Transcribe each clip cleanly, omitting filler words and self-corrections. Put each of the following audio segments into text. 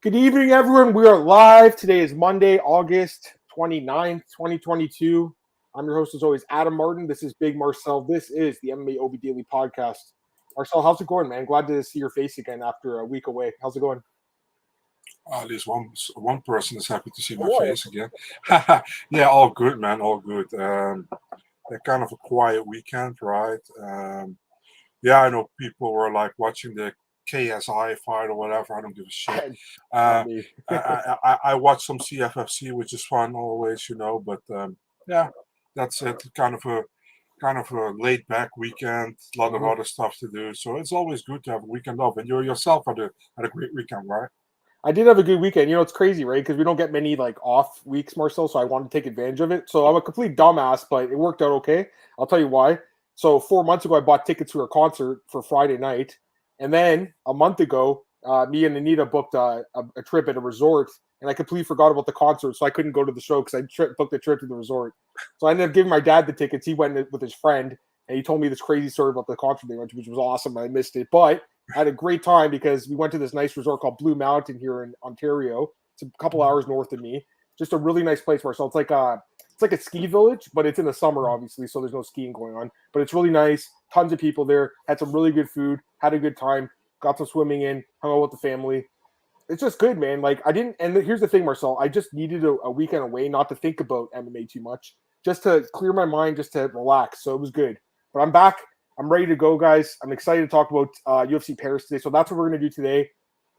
Good evening, everyone. We are live. Today is Monday, August 29th, 2022. I'm your host, as always, Adam Martin. This is Big Marcel. This is the MMAOB Daily Podcast. Marcel, how's it going, man? Glad to see your face again after a week away. How's it going? At least one person is happy to see my face again. Yeah, all good, man. All good. Kind of a quiet weekend, right? Yeah, I know people were like watching the KSI fight or whatever. I don't give a shit. I watched some CFFC, which is fun always, But yeah, that's it. Kind of a laid back weekend. A lot of other stuff to do. So it's always good to have a weekend off. And you yourself had a great weekend, right? I did have a good weekend. It's crazy, right? Because we don't get many off weeks, Marcel. So I wanted to take advantage of it. So I'm a complete dumbass, but it worked out okay. I'll tell you why. So 4 months ago, I bought tickets to a concert for Friday night. And then a month ago, me and Anita booked a trip at a resort, and I completely forgot about the concert, so I couldn't go to the show because I booked a trip to the resort. So I ended up giving my dad the tickets. He went with his friend, and he told me this crazy story about the concert they went to, which was awesome. I missed it, but I had a great time because we went to this nice resort called Blue Mountain here in Ontario. It's a couple hours north of me. Just a really nice place, Marcel. It's like a ski village, but it's in the summer, obviously, so there's no skiing going on. But it's really nice. Tons of people there. Had some really good food. Had a good time. Got some swimming in. Hung out with the family. It's just good, man. And here's the thing, Marcel. I just needed a weekend away, not to think about MMA too much, just to clear my mind, just to relax. So it was good. But I'm back. I'm ready to go, guys. I'm excited to talk about UFC Paris today. So that's what we're going to do today.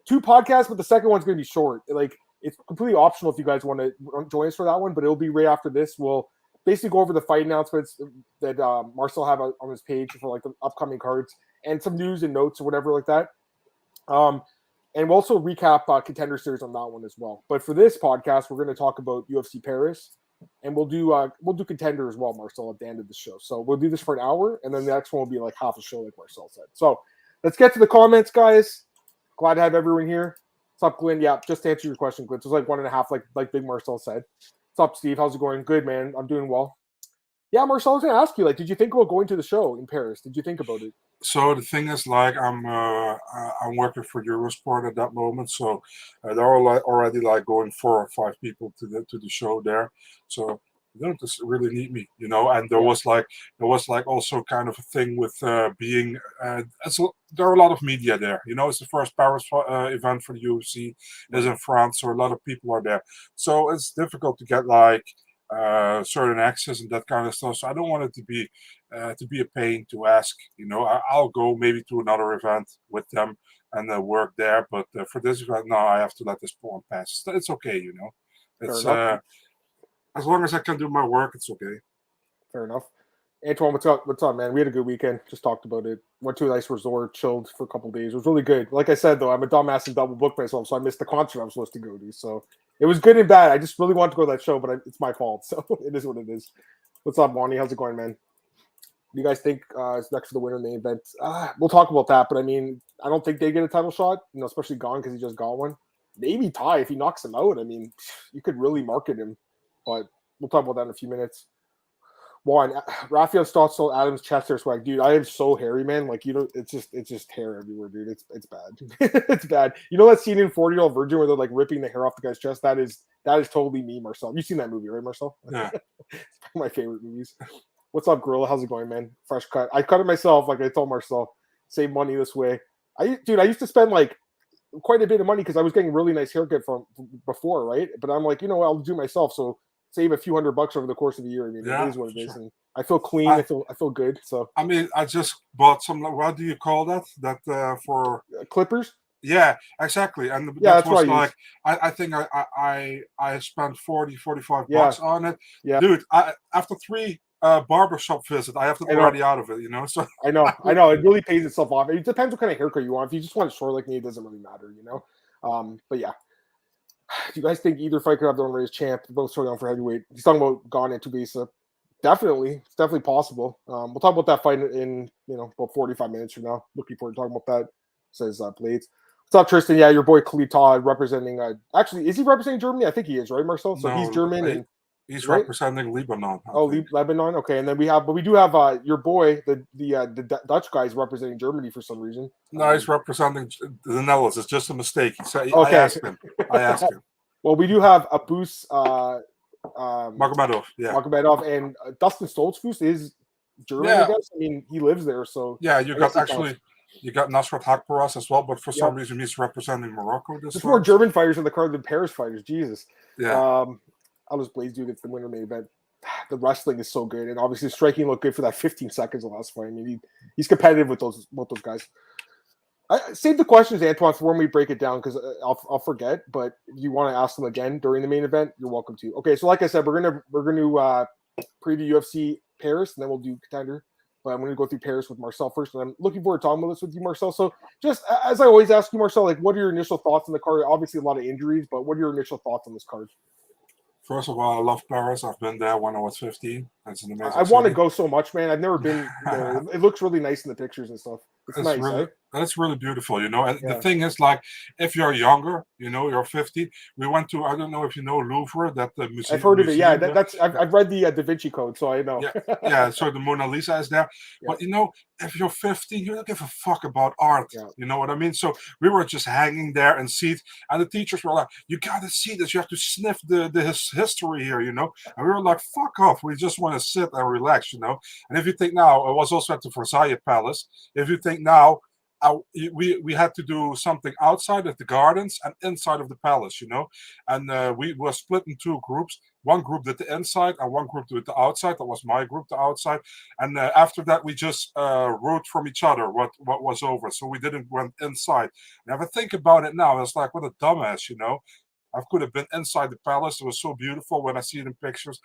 2 podcasts, but the second one's going to be short. It's completely optional if you guys want to join us for that one, but it'll be right after this. We'll basically go over the fight announcements that Marcel have on his page for the upcoming cards and some news and notes or whatever like that. And we'll also recap Contender Series on that one as well. But for this podcast, we're going to talk about UFC Paris, and we'll do Contender as well, Marcel, at the end of the show. So we'll do this for an hour, and then the next one will be half a show, like Marcel said. So let's get to the comments, guys. Glad to have everyone here. What's up, Glenn? Yeah, just to answer your question, Glenn. So it's 1.5, like Big Marcel said. What's up, Steve? How's it going? Good, man. I'm doing well. Yeah, Marcel, I was going to ask you, did you think about going to the show in Paris? Did you think about it? So the thing is, I'm working for Eurosport at that moment, so there are already going 4 or 5 people to the show there. So they don't just really need me, And there was also kind of a thing with being. There are a lot of media there, It's the first Paris event for the UFC. It's in France, so a lot of people are there. So it's difficult to get certain access and that kind of stuff. So I don't want it to be a pain to ask. I'll go maybe to another event with them and work there. But for this event, no, I have to let this pawn pass. It's okay, It's as long as I can do my work, it's okay. Fair enough. Antoine, what's up? What's up, man? We had a good weekend. Just talked about it. Went to a nice resort, chilled for a couple of days. It was really good. Like I said, though, I'm a dumbass and double booked myself, so I missed the concert I was supposed to go to. So it was good and bad. I just really wanted to go to that show, but it's my fault. So it is what it is. What's up, Bonnie? How's it going, man? Do you guys think it's next for the winner in the event? We'll talk about that, but I mean, I don't think they get a title shot, especially Gane because he just got one. Maybe Taha if he knocks him out. I mean, you could really market him, but we'll talk about that in a few minutes. One, Rafael Stoltzfus, Adam's chest hair swag, dude. I am so hairy, man. It's just hair everywhere, dude. It's bad. It's bad. That scene in 40-Year-Old Virgin where they're ripping the hair off the guy's chest? That is totally me, Marcel. You've seen that movie, right, Marcel? Yeah. It's one of my favorite movies. What's up, Gorilla? How's it going, man? Fresh cut. I cut it myself, like I told Marcel. Save money this way. I used to spend quite a bit of money because I was getting a really nice haircut from before, right? But I'm I'll do it myself. So save a few $100 over the course of the year. I mean, it is what it is. And I feel clean. I feel good. So I mean, I just bought some. What do you call that? That for clippers? Yeah, exactly. And that was I think I spent 45 bucks on it. Yeah, dude. After 3 barbershop visit, I have to be already out of it. So I know it really pays itself off. It depends what kind of haircut you want. If you just want it short like me, it doesn't really matter. But yeah. Do you guys think either fight could have their own raised champ? They're both throwing on for heavyweight. He's talking about Gane and Tuivasa. Definitely. It's definitely possible. We'll talk about that fight in about 45 minutes from now. Looking forward to talking about that, says Blades. What's up, Tristan? Yeah, your boy Khalid representing actually, is he representing Germany? I think he is, right, Marcel? So no, he's German. He's right? representing Lebanon. Oh, Lebanon. Okay, and then we do have your boy, the Dutch guy is representing Germany for some reason. No, he's representing the Netherlands. It's just a mistake. He said, okay. I asked him. Well, we do have Magomedov, yeah. Magomedov, and Dustin Stoltzfus is German, I guess. I mean, he lives there, so you got Nasrat Hakparas as well, but for some reason he's representing Morocco. There's more German fighters on the card than Paris fighters. Jesus. Yeah. I'll just blaze you against the winner main event. The wrestling is so good, and obviously the striking looked good for that 15 seconds of last fight. I mean, he's competitive with those guys. Save the questions, Antoine, for when we break it down, because I'll forget. But if you want to ask them again during the main event, you're welcome to. Okay, so like I said, we're gonna preview UFC Paris, and then we'll do contender. But I'm gonna go through Paris with Marcel first, and I'm looking forward to talking about this with you, Marcel. So just as I always ask you, Marcel, like, what are your initial thoughts on the card? Obviously, a lot of injuries, but what are your initial thoughts on this card? First of all, I love Paris. I've been there when I was 15. It's an amazing I want to go so much, man. I've never been there. It looks really nice in the pictures and stuff. It's nice, really, right? That's really beautiful, you know. And the thing is, like, if you're younger, you know, you're 50. We went to, I don't know if you know Louvre, that the museum. I've heard of it. Yeah, I've read the Da Vinci Code, so I know. Yeah. So the Mona Lisa is there. Yeah. But you know, if you're 50, you don't give a fuck about art. Yeah. You know what I mean? So we were just hanging there and see it, and the teachers were like, "You gotta see this. You have to sniff the history here," you know. And we were like, "Fuck off. We just want to sit and relax," you know. And if you think now, I was also at the Versailles Palace. If you think now, we had to do something outside of the gardens and inside of the palace, you know. And we were split in two groups. One group did the inside and one group did the outside. That was my group, the outside. And after that, we just wrote from each other what was over. So we didn't went inside. And if I think about it now, it's like, what a dumbass, you know. I could have been inside the palace. It was so beautiful when I see it in pictures.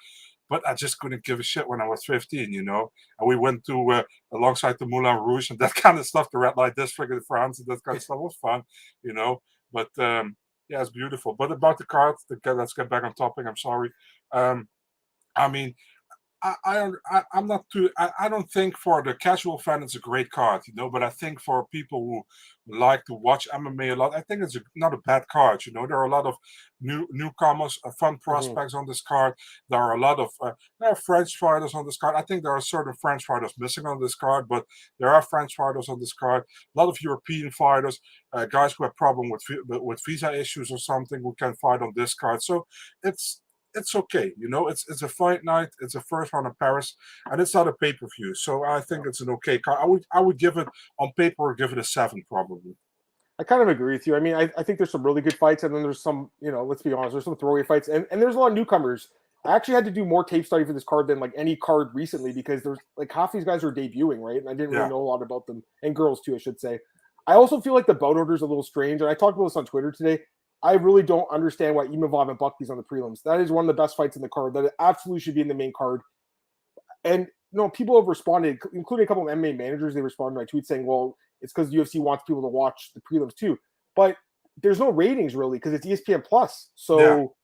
But I just couldn't give a shit when I was 15, you know. And we went to alongside the Moulin Rouge and that kind of stuff, the red light district in France, and that kind of stuff was fun, you know. But yeah, it's beautiful. But about the card, let's get back on topic. I'm sorry. I mean, I'm not too. I don't think for the casual fan it's a great card, you know. But I think for people who like to watch MMA a lot, I think it's not a bad card. You know, there are a lot of newcomers, fun prospects on this card. There are a lot of there are French fighters on this card. I think there are certain French fighters missing on this card, but there are French fighters on this card. A lot of European fighters, guys who have problem with visa issues or something, who can fight on this card. So it's okay, you know. It's a fight night. It's a first round of Paris, and it's not a pay-per-view. So I think it's an okay card. I would give it on paper, give it a 7 probably. I kind of agree with you. I mean, I think there's some really good fights, and then there's some, you know, let's be honest, there's some throwaway fights, and there's a lot of newcomers. I actually had to do more tape study for this card than like any card recently, because there's like half these guys are debuting, right? And I didn't really know a lot about them, and girls too, I should say. I also feel like the bout order is a little strange, and I talked about this on Twitter today. I really don't understand why Imavov and Buckley's on the prelims. That is one of the best fights in the card. That absolutely should be in the main card. And you know, people have responded, including a couple of MMA managers. They responded to my tweet saying, "Well, it's because the UFC wants people to watch the prelims too." But there's no ratings really because it's ESPN Plus. So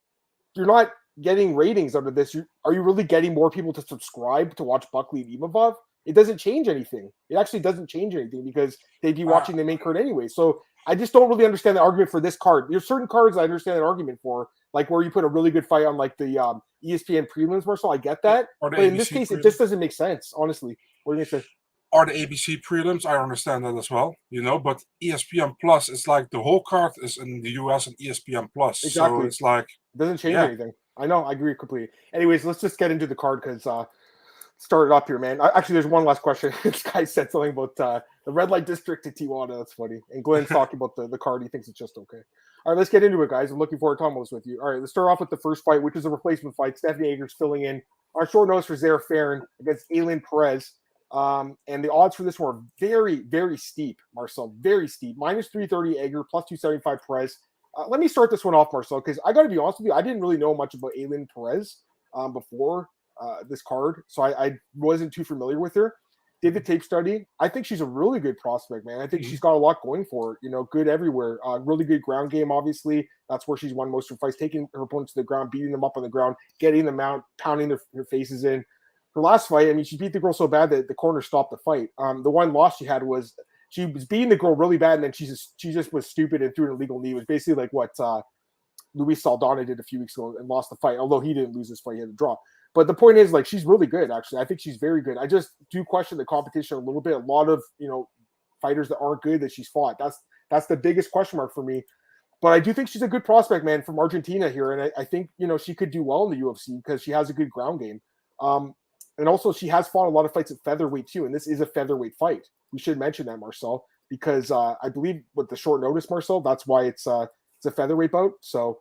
you're not getting ratings out of this. Are you really getting more people to subscribe to watch Buckley and Imavov? It doesn't change anything. It actually doesn't change anything because they'd be watching the main card anyway. So I just don't really understand the argument for this card. There's certain cards I understand an argument for, like where you put a really good fight on like the ESPN prelims, Marcel. I get that. But in this case, it just doesn't make sense, honestly. What are you going to say? Or the ABC prelims, I understand that as well, you know, but ESPN Plus is like the whole card is in the US and ESPN Plus. Exactly. So it's like... It doesn't change anything. I know. I agree completely. Anyways, let's just get into the card because start it up here, man. Actually, there's one last question. This guy said something about the red light district to Tijuana. That's funny. And Glenn's talking about the card. He thinks it's just okay. All right, let's get into it, guys. I'm looking forward to talking about this with you. All right, let's start off with the first fight, which is a replacement fight. Stephanie Eggers filling in on short notice for Zara Farron against Ailin Perez. And the odds for this were very, very steep, Marcel. Very steep. Minus 330 Egger, plus 275 Perez. Let me start this one off, Marcel, because I got to be honest with you. I didn't really know much about Ailin Perez before this card, so I wasn't too familiar with her. Did the tape study. I think she's a really good prospect, man. I think she's got a lot going for her. You know, good everywhere. Really good ground game, obviously. That's where she's won most of her fights, taking her opponents to the ground, beating them up on the ground, getting them out, pounding their faces in. Her last fight, I mean, she beat the girl so bad that the corner stopped the fight. The one loss she had was she was beating the girl really bad, and then she just was stupid and threw an illegal knee. It was basically like what Luis Saldana did a few weeks ago and lost the fight, although he didn't lose this fight, he had a draw. But the point is, like, she's really good, actually. I think she's very good. I just do question the competition a little bit. A lot of, fighters that aren't good that she's fought. That's the biggest question mark for me. But I do think she's a good prospect, man, from Argentina here. And I think, she could do well in the UFC because she has a good ground game. And also she has fought a lot of fights at featherweight too. And this is a featherweight fight. We should mention that, Marcel, because I believe with the short notice, Marcel, that's why it's a featherweight bout. So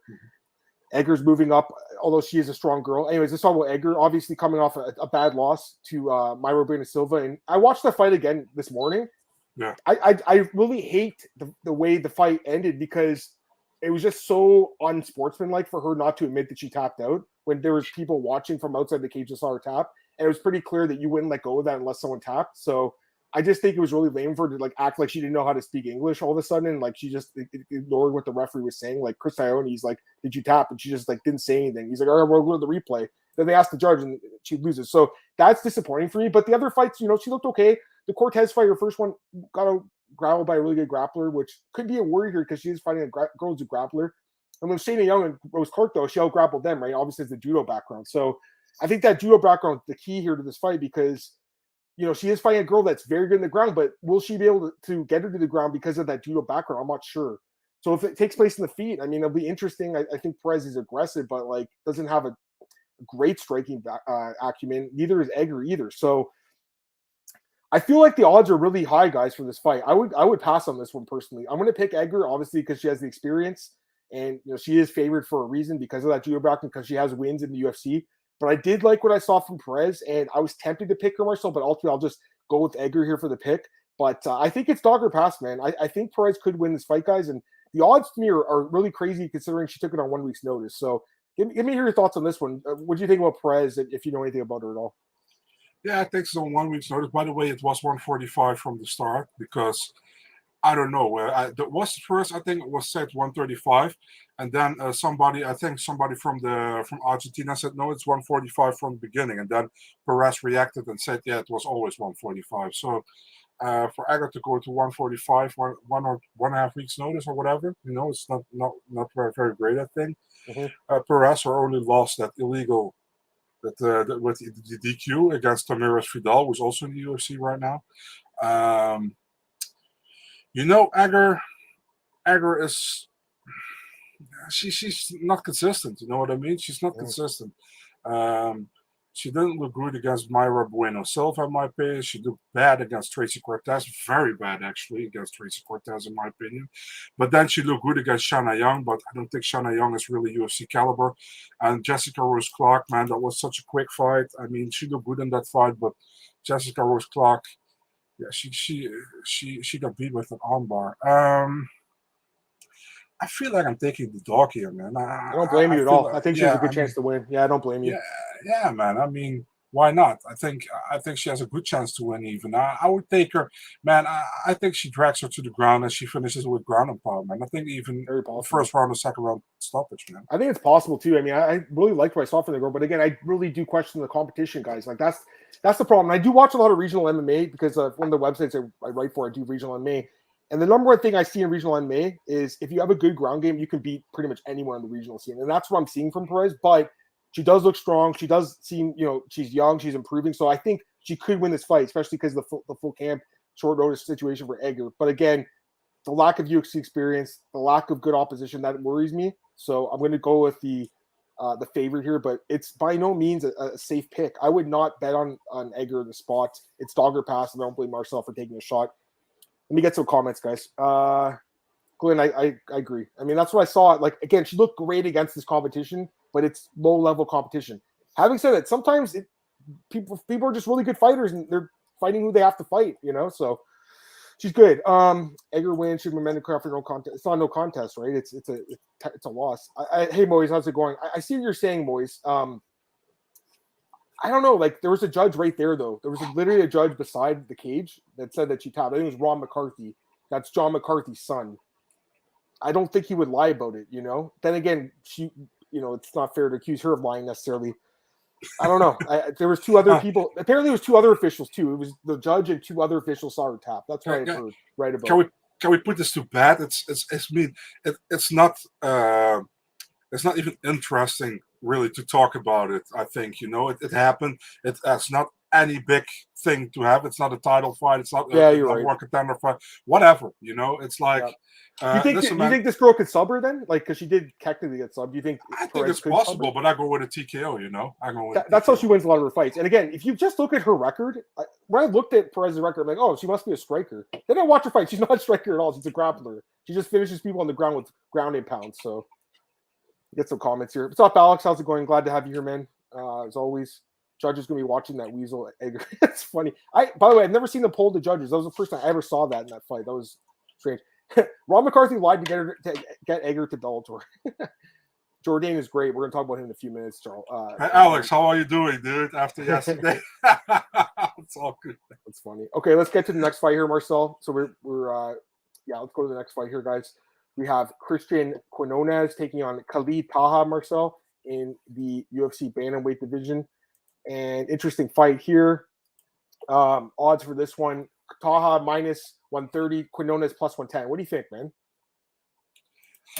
Egger's moving up, although she is a strong girl. Anyways, let's talk about Egger, obviously coming off a bad loss to Mayra Bueno Silva. And I watched the fight again this morning. Yeah. I really hate the way the fight ended because it was just so unsportsmanlike for her not to admit that she tapped out when there was people watching from outside the cage that saw her tap. And it was pretty clear that you wouldn't let go of that unless someone tapped. So I just think it was really lame for her to like act like she didn't know how to speak English all of a sudden. And like she just ignored what the referee was saying. Like Chris Ione's like, did you tap? And she just like didn't say anything. He's like, all right, we'll go to the replay. Then they asked the judge and she loses. So that's disappointing for me. But the other fights, she looked okay. The Cortez fight, her first one, got grappled by a really good grappler, which could be a worry here because she is fighting a girl who's a grappler. And with Shayna Young and Rose Clark, though, she out-grappled them, right? Obviously, it's the judo background. So I think that judo background is the key here to this fight because, she is fighting a girl that's very good in the ground, but will she be able to get her to the ground because of that judo background? I'm not sure. So if it takes place in the feet, I mean, it'll be interesting. I think Perez is aggressive, but, like, doesn't have a great striking acumen. Neither is Egger either. So I feel like the odds are really high, guys, for this fight. I would pass on this one personally. I'm going to pick Egger, obviously, because she has the experience. And, she is favored for a reason because of that judo background, because she has wins in the UFC. But I did like what I saw from Perez, and I was tempted to pick her myself, but ultimately I'll just go with Egger here for the pick. But I think it's dog or pass, man. I think Perez could win this fight, guys, and the odds to me are really crazy considering she took it on 1 week's notice. So give me your thoughts on this one. What do you think about Perez, if you know anything about her at all? Yeah, it takes on 1 week's notice. By the way, it was 145 from the start because I don't know where that was first. I think it was set 135, and then somebody from Argentina said no, it's 145 from the beginning, and then Perez reacted and said yeah, it was always 145. So for Egger to go to 145, one or 1.5 weeks notice or whatever, it's not very very great. I think Perez only lost that illegal with the DQ against Tamiris Fidal, who's also in the UFC right now. Egger is she's not consistent. You know what I mean? She's not consistent. She didn't look good against Mayra Bueno Silva, in my opinion. She looked bad against Tracy Cortez, very bad actually against Tracy Cortez, in my opinion. But then she looked good against Shayna Young, but I don't think Shayna Young is really UFC caliber. And Jessica Rose Clark, man, that was such a quick fight. I mean, she looked good in that fight, but Jessica Rose Clark, yeah, she got beat with an armbar. I feel like I'm taking the dog here, man. I don't blame you at all. I think she has a good chance to win. Yeah, I don't blame you. Yeah, man. I mean, why not? I think she has a good chance to win. Even I would take her, man. I think she drags her to the ground and she finishes with ground and pound, man. I think even first round or second round stoppage, man. I think it's possible too. I mean, I really liked what I saw from the girl, but again, I really do question the competition, guys. Like that's the problem. I do watch a lot of regional MMA because one of the websites I write for, I do regional MMA. And the number one thing I see in regional MMA is if you have a good ground game, you can beat pretty much anyone in the regional scene. And that's what I'm seeing from Perez. But she does look strong. She does seem, she's young. She's improving. So I think she could win this fight, especially because of the full camp, short notice situation for Egger. But again, the lack of UFC experience, the lack of good opposition, that worries me. So I'm going to go with the favorite here. But it's by no means a safe pick. I would not bet on Egger in the spot. It's dog or pass, and I don't blame Marcel for taking a shot. Let me get some comments, guys. Glenn, I agree. I mean, that's what I saw. Like, again, she looked great against this competition, but it's low-level competition. Having said that, sometimes people are just really good fighters, and they're fighting who they have to fight, So she's good. Egger wins. She momentum after no contest. It's not no contest, right? It's a loss. Hey, Moise, how's it going? I see what you're saying, Moise. I don't know. Like, there was a judge right there, though. There was literally a judge beside the cage that said that she tapped. I think it was Ron McCarthy. That's John McCarthy's son. I don't think he would lie about it, Then again, she, it's not fair to accuse her of lying necessarily. I don't know. There was two other people. Apparently, there was two other officials, too. It was the judge and two other officials saw her tap. That's what I heard right about. Can we put this to bed? It's not it's not even interesting really to talk about it. I think it happened. It's not any big thing to have. It's not a title fight. It's not a you're number right. one contender fight. Whatever. It's like. Do you think this girl could sub her then? Like, because she did technically get subbed. Do you think? I think it's possible, but I go with a TKO. I go with that's how she wins a lot of her fights. And again, if you just look at her record, when I looked at Perez's record, I'm like, oh, she must be a striker. Then I watch her fight. She's not a striker at all. She's a grappler. She just finishes people on the ground with ground and pounds. So, get some comments here. What's up, Alex? How's it going? Glad to have you here, man. As always, judges gonna be watching that weasel. It's funny. By the way, I've never seen them poll the judges. That was the first time I ever saw that in that fight. That was strange. Ron McCarthy lied to get Egger to Bellator. Jourdain is great. We're going to talk about him in a few minutes, Charles. Hey, Alex, how are you doing, dude? After yesterday, it's all good. That's funny. Okay, let's get to the next fight here, Marcel. So let's go to the next fight here, guys. We have Cristian Quinonez taking on Khalid Taha, Marcel, in the UFC bantamweight division. And interesting fight here. Odds for this one: Taha minus 130, Quinonez plus 110. What do you think, man?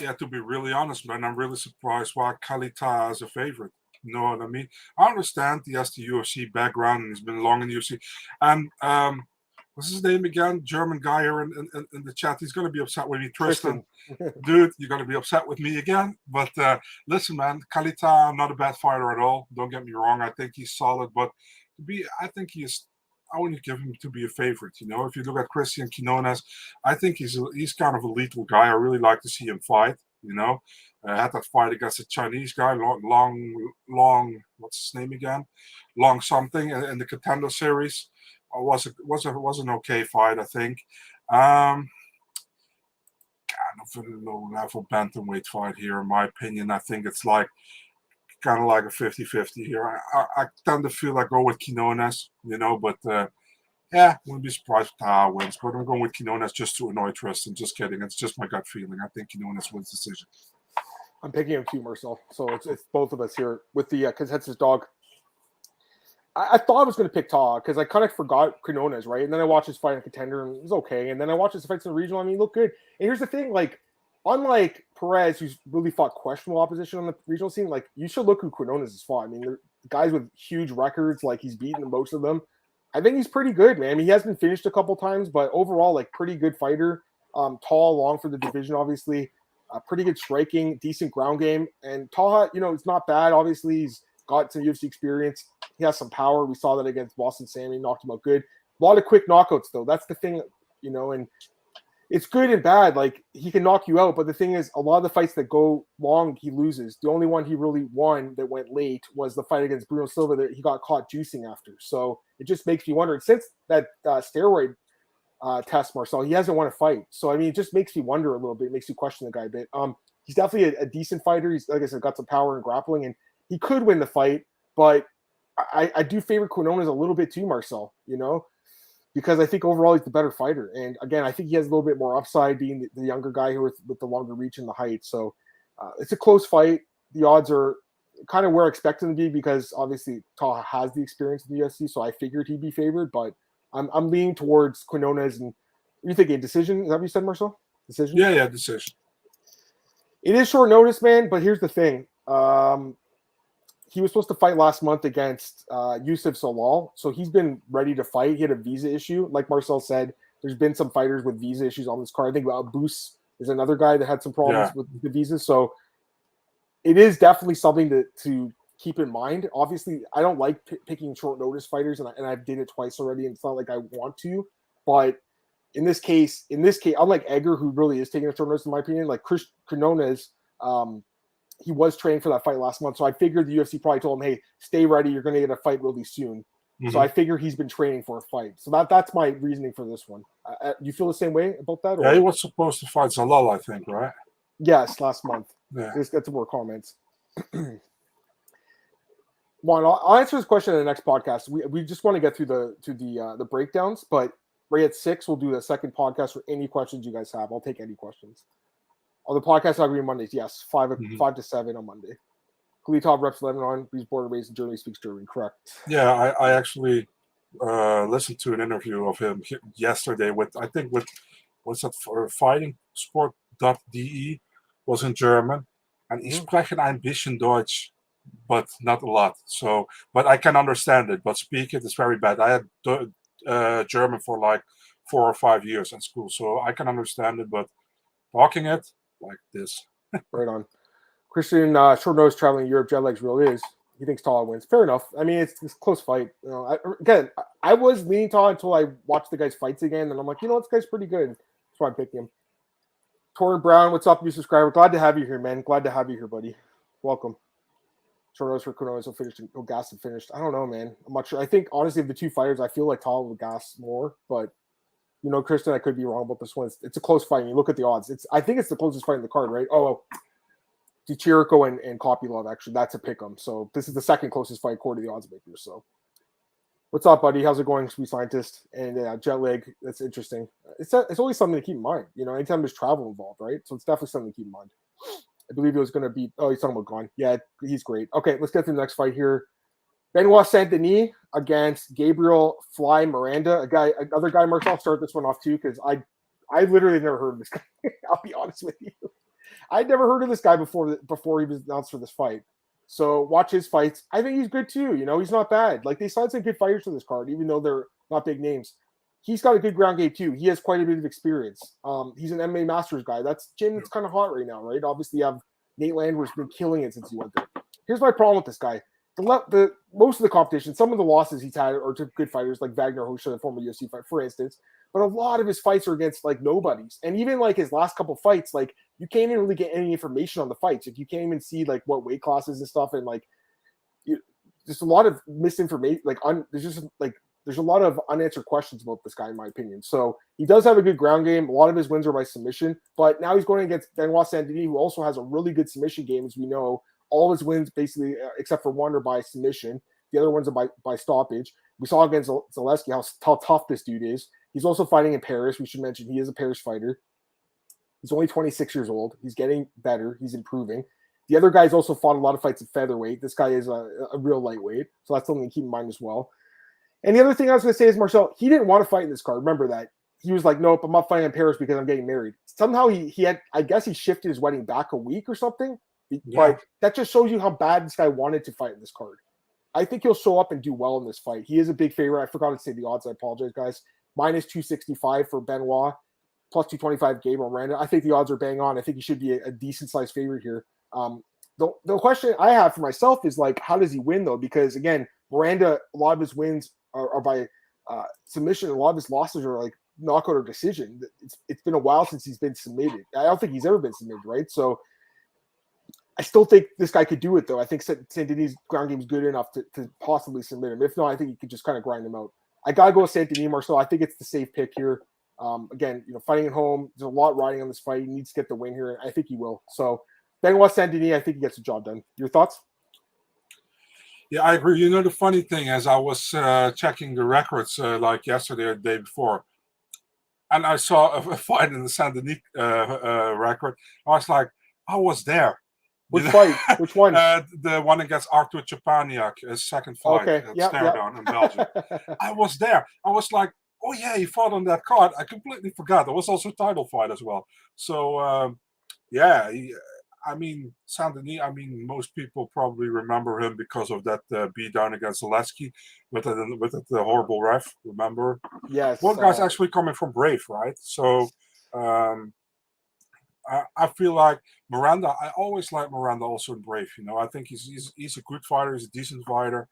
Yeah, to be really honest, man, I'm really surprised why Khalid Taha is a favorite. You know what I mean? I understand he has the UFC background and he's been long in the UFC. And what's his name again? German guy here in the chat. He's going to be upset with me, Tristan. Dude, you're going to be upset with me again. But listen, man, Khalid Taha, not a bad fighter at all. Don't get me wrong. I think he's solid, but I think I wouldn't give him to be a favorite. If you look at Cristian Quinonez, I think he's kind of a lethal guy. I really like to see him fight. Had that fight against a Chinese guy, long. What's his name again? Long something in the Contender Series. Was an okay fight, I think. Kind of a low level bantamweight fight here, in my opinion. I think it's kind of like a 50-50 here. I tend to feel like go with Quinonez, but wouldn't be surprised if Taha wins. But I'm going with Quinonez just to annoy Tristan. Just kidding. It's just my gut feeling. I think Quinonez wins decision. I'm picking him too, Marcel. So it's both of us here with the consensus dog. I thought I was going to pick Taha because I kind of forgot Quinonez, right? And then I watched his fight in Contender and it was okay. And then I watched his fights in the regional. I mean, he looked good. And here's the thing, unlike Perez, who's really fought questionable opposition on the regional scene, you should look who Quinonez has fought. I mean, they're guys with huge records, he's beaten most of them. I think he's pretty good, man. I mean, he has been finished a couple times, but overall, pretty good fighter. Tall, long for the division, obviously. Pretty good striking, decent ground game. And Taha, it's not bad. Obviously, he's got some UFC experience. He has some power. We saw that against Boston Sammy, knocked him out good. A lot of quick knockouts, though. That's the thing, and it's good and bad. He can knock you out, but the thing is, a lot of the fights that go long, he loses. The only one he really won that went late was the fight against Bruno Silva that he got caught juicing after. So it just makes me wonder. Since that steroid test, Marcel, he hasn't won a fight. So, I mean, it just makes me wonder a little bit. It makes you question the guy a bit. He's definitely a decent fighter. He's, like I said, got some power and grappling, and he could win the fight. But I do favor Quinonez a little bit too, Marcel, because I think overall he's the better fighter. And again, I think he has a little bit more upside being the younger guy here with the longer reach and the height. So it's a close fight. The odds are kind of where I expect them to be because obviously Taha has the experience in the UFC, so I figured he'd be favored, but I'm leaning towards Quinonez. And you think a decision? Is that what you said, Marcel? Decision? Yeah, decision. It is short notice, man, but here's the thing. He was supposed to fight last month against Youssef Zalal, so he's been ready to fight. He had a visa issue. Like Marcel said, there's been some fighters with visa issues on this card. I think Abus is another guy that had some problems with the visas. So it is definitely something to keep in mind. Obviously, I don't like picking short notice fighters, and I did it twice already, and it's not like I want to. But in this case, unlike Egger, who really is taking a short notice, in my opinion, like Quinonez, he was training for that fight last month. So I figured the UFC probably told him, hey, stay ready. You're going to get a fight really soon. Mm-hmm. So I figure he's been training for a fight. So that's my reasoning for this one. You feel the same way about that? Or? Yeah, he was supposed to fight Zalal, I think, right? Yes, last month. Yeah. Let's get some more comments. Juan, I'll answer this question in the next podcast. We just want to get through the breakdowns, but right at 6, we'll do the second podcast for any questions you guys have. I'll take any questions. On the podcast, I'll be Mondays. Yes, 5 to 7 on Monday. Khalid reps Lebanon. He's born and raised in Germany. Speaks German. Correct. Yeah, I actually listened to an interview of him yesterday with what's that for Fighting Sport.de was in German. and ich spreche ein bisschen Deutsch, but not a lot. So, but I can understand it, but speak it is very bad. I had German for like 4 or 5 years in school, so I can understand it, but talking it like this. Right on. Cristian, short nose traveling Europe, jet lag's real is. He thinks Taha wins. Fair enough. I mean, it's a close fight. You know, I was leaning Taha until I watched the guy's fights again, and I'm like, this guy's pretty good. That's why I'm picking him. Torrin Brown, what's up, new subscriber? Glad to have you here, man. Glad to have you here, buddy. Welcome. Short nose for Quinonez will finish. He'll gas and finished. I don't know, man. I'm not sure. I think honestly, of the two fighters, I feel like Taha will gas more, but Cristian, I could be wrong about this one. It's a close fight. You look at the odds. I think it's the closest fight in the card, right? Oh. Chirico and Kopylov, actually, that's a pick 'em. So this is the second closest fight according to the odds makers. So what's up, buddy? How's it going, sweet scientist? And jet lag, that's interesting. It's always something to keep in mind. Anytime there's travel involved, right? So it's definitely something to keep in mind. I believe he was going to beat. Oh, he's talking about Gane. Yeah, he's great. Okay, let's get to the next fight here. Benoit Saint-Denis against Gabriel Fly Miranda. Another guy. Mark, I'll start this one off too because I literally never heard of this guy. I'll be honest with you. I'd never heard of this guy before he was announced for this fight. So watch his fights. I think he's good too. He's not bad. Like they signed some good fighters to this card, even though they're not big names. He's got a good ground game too. He has quite a bit of experience. He's an MMA Masters guy. That's gym that's kind of hot right now, right? Obviously, you have Nate Landwehr's been killing it since he went there. Here's my problem with this guy. The most of the competition, some of the losses he's had are to good fighters like Wagner Hosha, the former UFC fight, for instance. But a lot of his fights are against like nobodies. And even like his last couple fights, like you can't even really get any information on the fights. Like you can't even see like what weight classes and stuff. And like just a lot of misinformation. There's a lot of unanswered questions about this guy, in my opinion. So he does have a good ground game. A lot of his wins are by submission. But now he's going against Benoit Saint-Denis, who also has a really good submission game, as we know. All his wins, basically, except for one, are by submission. The other ones are by stoppage. We saw against Zaleski how tough this dude is. He's also fighting in Paris. We should mention he is a Paris fighter. He's only 26 years old. He's getting better. He's improving. The other guys also fought a lot of fights at featherweight. This guy is a real lightweight. So that's something to keep in mind as well. And the other thing I was going to say is, Marcel, he didn't want to fight in this card. Remember that. He was like, nope, I'm not fighting in Paris because I'm getting married. Somehow he had, I guess he shifted his wedding back a week or something. Yeah. But that just shows you how bad this guy wanted to fight in this card. I think he'll show up and do well in this fight. He is a big favorite. I forgot to say the odds. I apologize, guys. Minus 265 for Benoit, plus 225 Gabriel Miranda. I think the odds are bang on. I think he should be a decent-sized favorite here. The question I have for myself is, like, how does he win, though? Because, again, Miranda, a lot of his wins are by submission. A lot of his losses are, like, knockout or decision. It's been a while since he's been submitted. I don't think he's ever been submitted, right? So I still think this guy could do it, though. I think Saint-Denis' ground game is good enough to possibly submit him. If not, I think he could just kind of grind him out. I got to go with Saint-Denis, Marcel. I think it's the safe pick here. Again, fighting at home, there's a lot riding on this fight. He needs to get the win here, and I think he will. So, Benoit Saint-Denis, I think he gets the job done. Your thoughts? Yeah, I agree. The funny thing is I was checking the records like yesterday or the day before, and I saw a fight in the Saint-Denis record. I was like, I was there. Which fight? Which one? The one against Artur Chapaniak, his second fight at Stare-Down in Belgium. I was there. I was like, oh yeah, he fought on that card. I completely forgot. There was also a title fight as well. So, Saint-Denis, most people probably remember him because of that beatdown against Zaleski with the horrible ref, remember? Yes. One guy's actually coming from Brave, right? So, I feel like Miranda, I always like Miranda also in Brave. I think he's a good fighter. He's a decent fighter.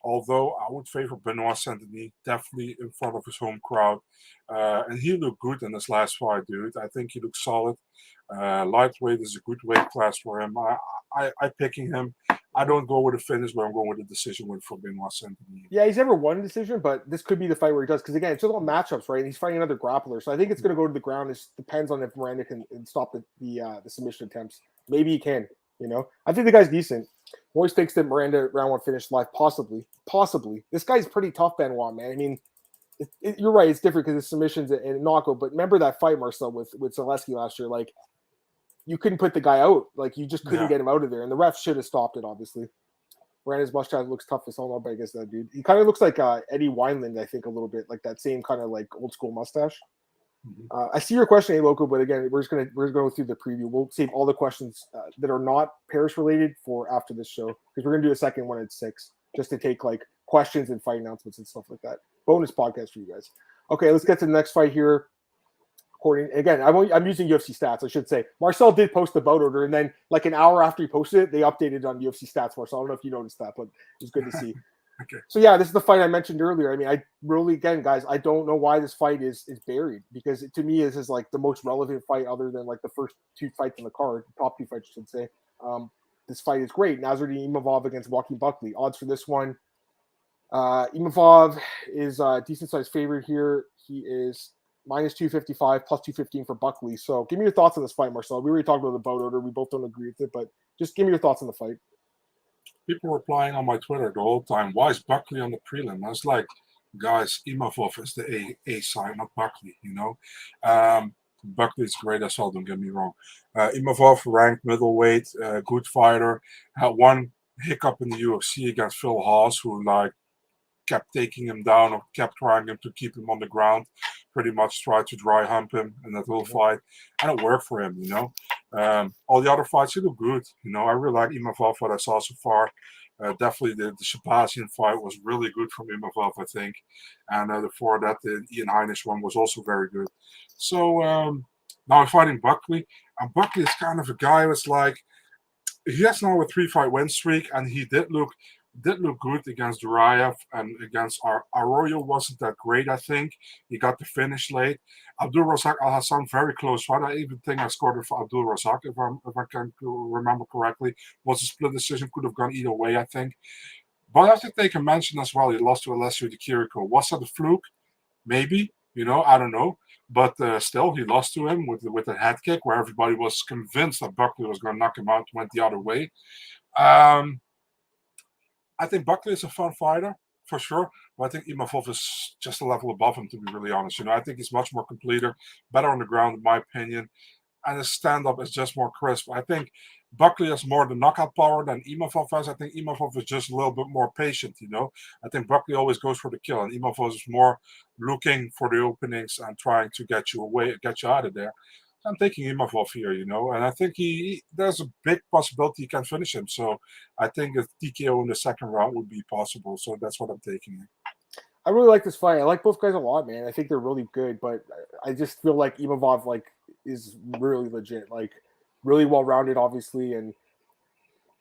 Although I would favor Benoit Saint-Denis, definitely in front of his home crowd. And he looked good in his last fight, dude. I think he looked solid. Lightweight is a good weight class for him. I'm picking him. I don't go with a finish, but I'm going with a decision win for Benoit Saint-Denis. Yeah, he's never won a decision, but this could be the fight where he does. Because, again, it's all matchups, right? He's fighting another grappler. So I think it's going to go to the ground. It depends on if Miranda can stop the submission attempts. Maybe he can, I think the guy's decent. Always thinks that Miranda round one finished live. Possibly. This guy's pretty tough, Benoit, man. You're right. It's different because it's submissions and knockout. But remember that fight, Marcel, with Zaleski last year? Like, you couldn't put the guy out. Like, you just couldn't get him out of there. And the ref should have stopped it, obviously. Miranda's mustache looks tough as hell, but I guess that dude. He kind of looks like Eddie Wineland, I think, a little bit. Like that same kind of, like, old school mustache. I see your question, A Loco, but again, we're gonna go through the preview. We'll save all the questions that are not Paris related for after this show because we're gonna do a second one at 6 just to take like questions and fight announcements and stuff like that. Bonus podcast for you guys. Okay, let's get to the next fight here. According again, I'm using UFC stats. I should say Marcel did post the bout order, and then like an hour after he posted it, they updated on UFC stats. Marcel, I don't know if you noticed that, but it was good to see. Okay. So yeah, this is the fight I mentioned earlier. I mean, I really, again, guys, I don't know why this fight is buried because to me this is like the most relevant fight other than like the first 2 fights in the card, top 2 fights, I should say. This fight is great. Nassourdine Imavov against Joaquin Buckley. Odds for this one. Imavov is a decent sized favorite here. He is minus 255, plus 215 for Buckley. So give me your thoughts on this fight, Marcel. We already talked about the bout order. We both don't agree with it, but just give me your thoughts on the fight. People were replying on my Twitter the whole time, why is Buckley on the prelim? I was like, guys, Imavov is the A side, not Buckley, you know. Buckley is great as well, don't get me wrong. Imavov, ranked middleweight, good fighter, had one hiccup in the UFC against Phil Haas, who like kept taking him down or kept trying him to keep him on the ground, pretty much tried to dry hump him in that whole fight, and it worked for him, you know. All the other fights, he looked good, you know. I really like Imavov, what I saw so far. Definitely the Shabazian fight was really good from Imavov, I think, and before that the Ian Heinisch one was also very good. So now I'm fighting Buckley, and Buckley is kind of a guy who's like, he has now a 3-fight win streak, and he did look good against Duraev, and against Arroyo wasn't that great, I think. He got the finish late. Abdul Razak Al Hassan, very close fight. I even think I scored it for Abdul Razak, if I can remember correctly. Was a split decision, could have gone either way, I think. But I have to take a mention as well. He lost to Alessio Di Chirico. Was that a fluke? Maybe, you know, I don't know. But still, he lost to him with a head kick where everybody was convinced that Buckley was going to knock him out, went the other way. I think Buckley is a fun fighter, for sure. But I think Imavov is just a level above him, to be really honest. You know, I think he's much more completer, better on the ground, in my opinion. And his stand-up is just more crisp. I think Buckley has more the knockout power than Imavov has. I think Imavov is just a little bit more patient, you know. I think Buckley always goes for the kill, and Imavov is more looking for the openings and trying to get you away, get you out of there. I'm taking Imavov here, you know, and I think there's a big possibility he can finish him. So I think a TKO in the second round would be possible. So that's what I'm taking. I really like this fight. I like both guys a lot, man. I think they're really good, but I just feel like Imavov like is really legit, like really well rounded, obviously, and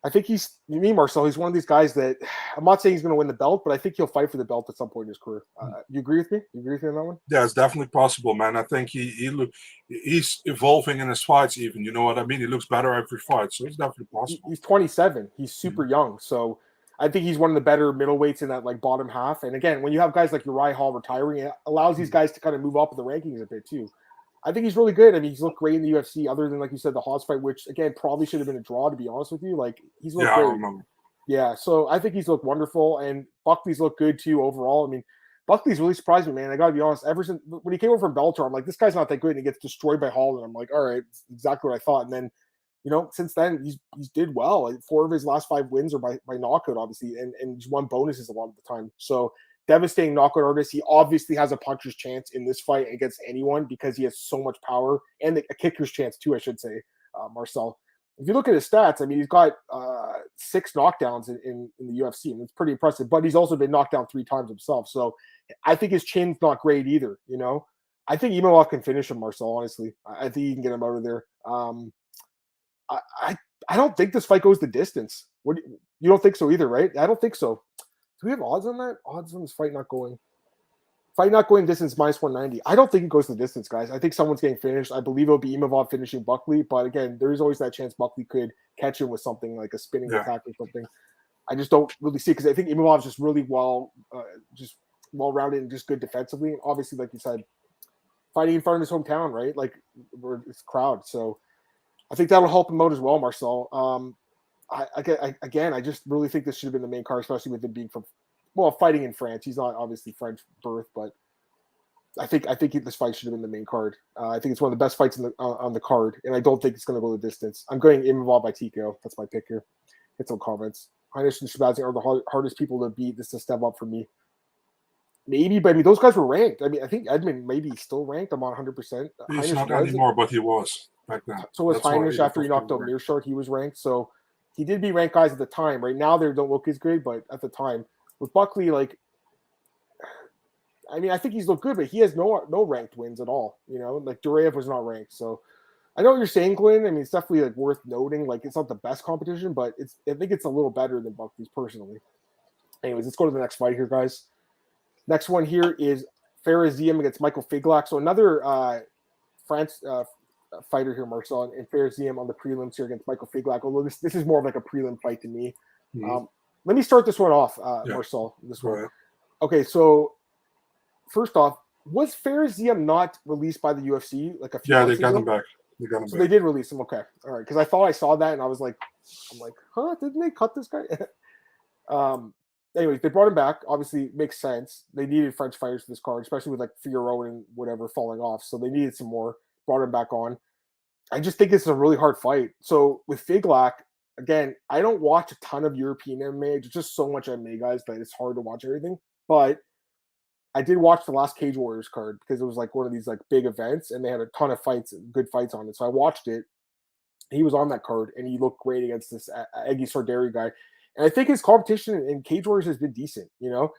I think Marcel, he's one of these guys that I'm not saying he's going to win the belt, but I think he'll fight for the belt at some point in his career. You agree with me? You agree with me on that one? Yeah, it's definitely possible, man. I think he's evolving in his fights even. You know what I mean? He looks better every fight, so it's definitely possible. He's 27. He's super young, so I think he's one of the better middleweights in that like bottom half. And again, when you have guys like Uriah Hall retiring, it allows these guys to kind of move up in the rankings a bit too. I think he's really good. I mean, he's looked great in the UFC, other than, like you said, the Haas fight, which, again, probably should have been a draw, to be honest with you. Like, he's looked great. I remember. Yeah, so I think he's looked wonderful, and Buckley's looked good, too, overall. I mean, Buckley's really surprised me, man. I got to be honest. Ever since when he came over from Bellator, I'm like, this guy's not that good, and he gets destroyed by Hall, and I'm like, all right, exactly what I thought. And then, you know, since then, he's did well. Like, 4 of his last 5 wins are by knockout, obviously, and he's won bonuses a lot of the time. So, devastating knockout artist. He obviously has a puncher's chance in this fight against anyone because he has so much power, and a kicker's chance too, I should say, Marcel. If you look at his stats, I mean, he's got 6 knockdowns in the UFC, and it's pretty impressive. But he's also been knocked down 3 times himself. So I think his chin's not great either, you know. I think Imavov can finish him, Marcel, honestly. I think he can get him out of there. I don't think this fight goes the distance. You don't think so either, right? I don't think so. Do we have odds on that? Odds on this fight not going? Fight not going distance minus 190. I don't think it goes the distance, guys. I think someone's getting finished. I believe it'll be Imavov finishing Buckley. But again, there is always that chance Buckley could catch him with something like a spinning attack or something. I just don't really see it because I think Imavov's just really just well-rounded and just good defensively. And obviously, like you said, fighting in front of his hometown, right? Like, it's crowd. So I think that'll help him out as well, Marcel. I just really think this should have been the main card, especially with him being fighting in France. He's not obviously French birth, but I think this fight should have been the main card. I think it's one of the best fights on the card, and I don't think it's going to go the distance. I'm going Imavov by TKO. That's my pick here. Hit some comments. Heinisch and Shabazian are the hardest people to beat. This is a step up for me. maybe, but I mean, those guys were ranked. I mean, I think Edmund maybe still ranked. I'm on 100%. He's not anymore, but he was back then. So was That's why Heinisch after he Imavov knocked out ranked. Meerschaert. He was ranked. So he did be ranked guys at the time. Right now, they don't look as good, but at the time, with Buckley, like, I mean, I think he's looked good, but he has no ranked wins at all. You know, like Duraev was not ranked. So I know what you're saying, Glenn. I mean, it's definitely like worth noting. Like, it's not the best competition, but I think it's a little better than Buckley's personally. Anyways, let's go to the next fight here, guys. Next one here is Fares Ziam against Michael Figlak. So another France fighter here, Marcel, and Fares Ziam on the prelims here against Michael Figlak. Although this is more of like a prelim fight to me. Mhm. Let me start this one off, Yeah. Marcel. This Go one. ahead. Okay, so first off, was Fares Ziam not released by the UFC like a few Yeah, they months got ago? him back. They got him So back. they did release him. Okay, all right. Because I thought I saw that and I was like, huh? Didn't they cut this guy? Anyways, they brought him back. Obviously, it makes sense. They needed French fighters for this card, especially with like Figueroa and whatever falling off. So they needed some more. Brought him back on. I just think it's a really hard fight. So with Figlak, again, I don't watch a ton of European MMA. There's just so much MMA, guys, that it's hard to watch everything. But I did watch the last Cage Warriors card because it was like one of these like big events, and they had a ton of fights, good fights on it. So I watched it. He was on that card, and he looked great against this Eggy Sarderi guy. And I think his competition in Cage Warriors has been decent, you know?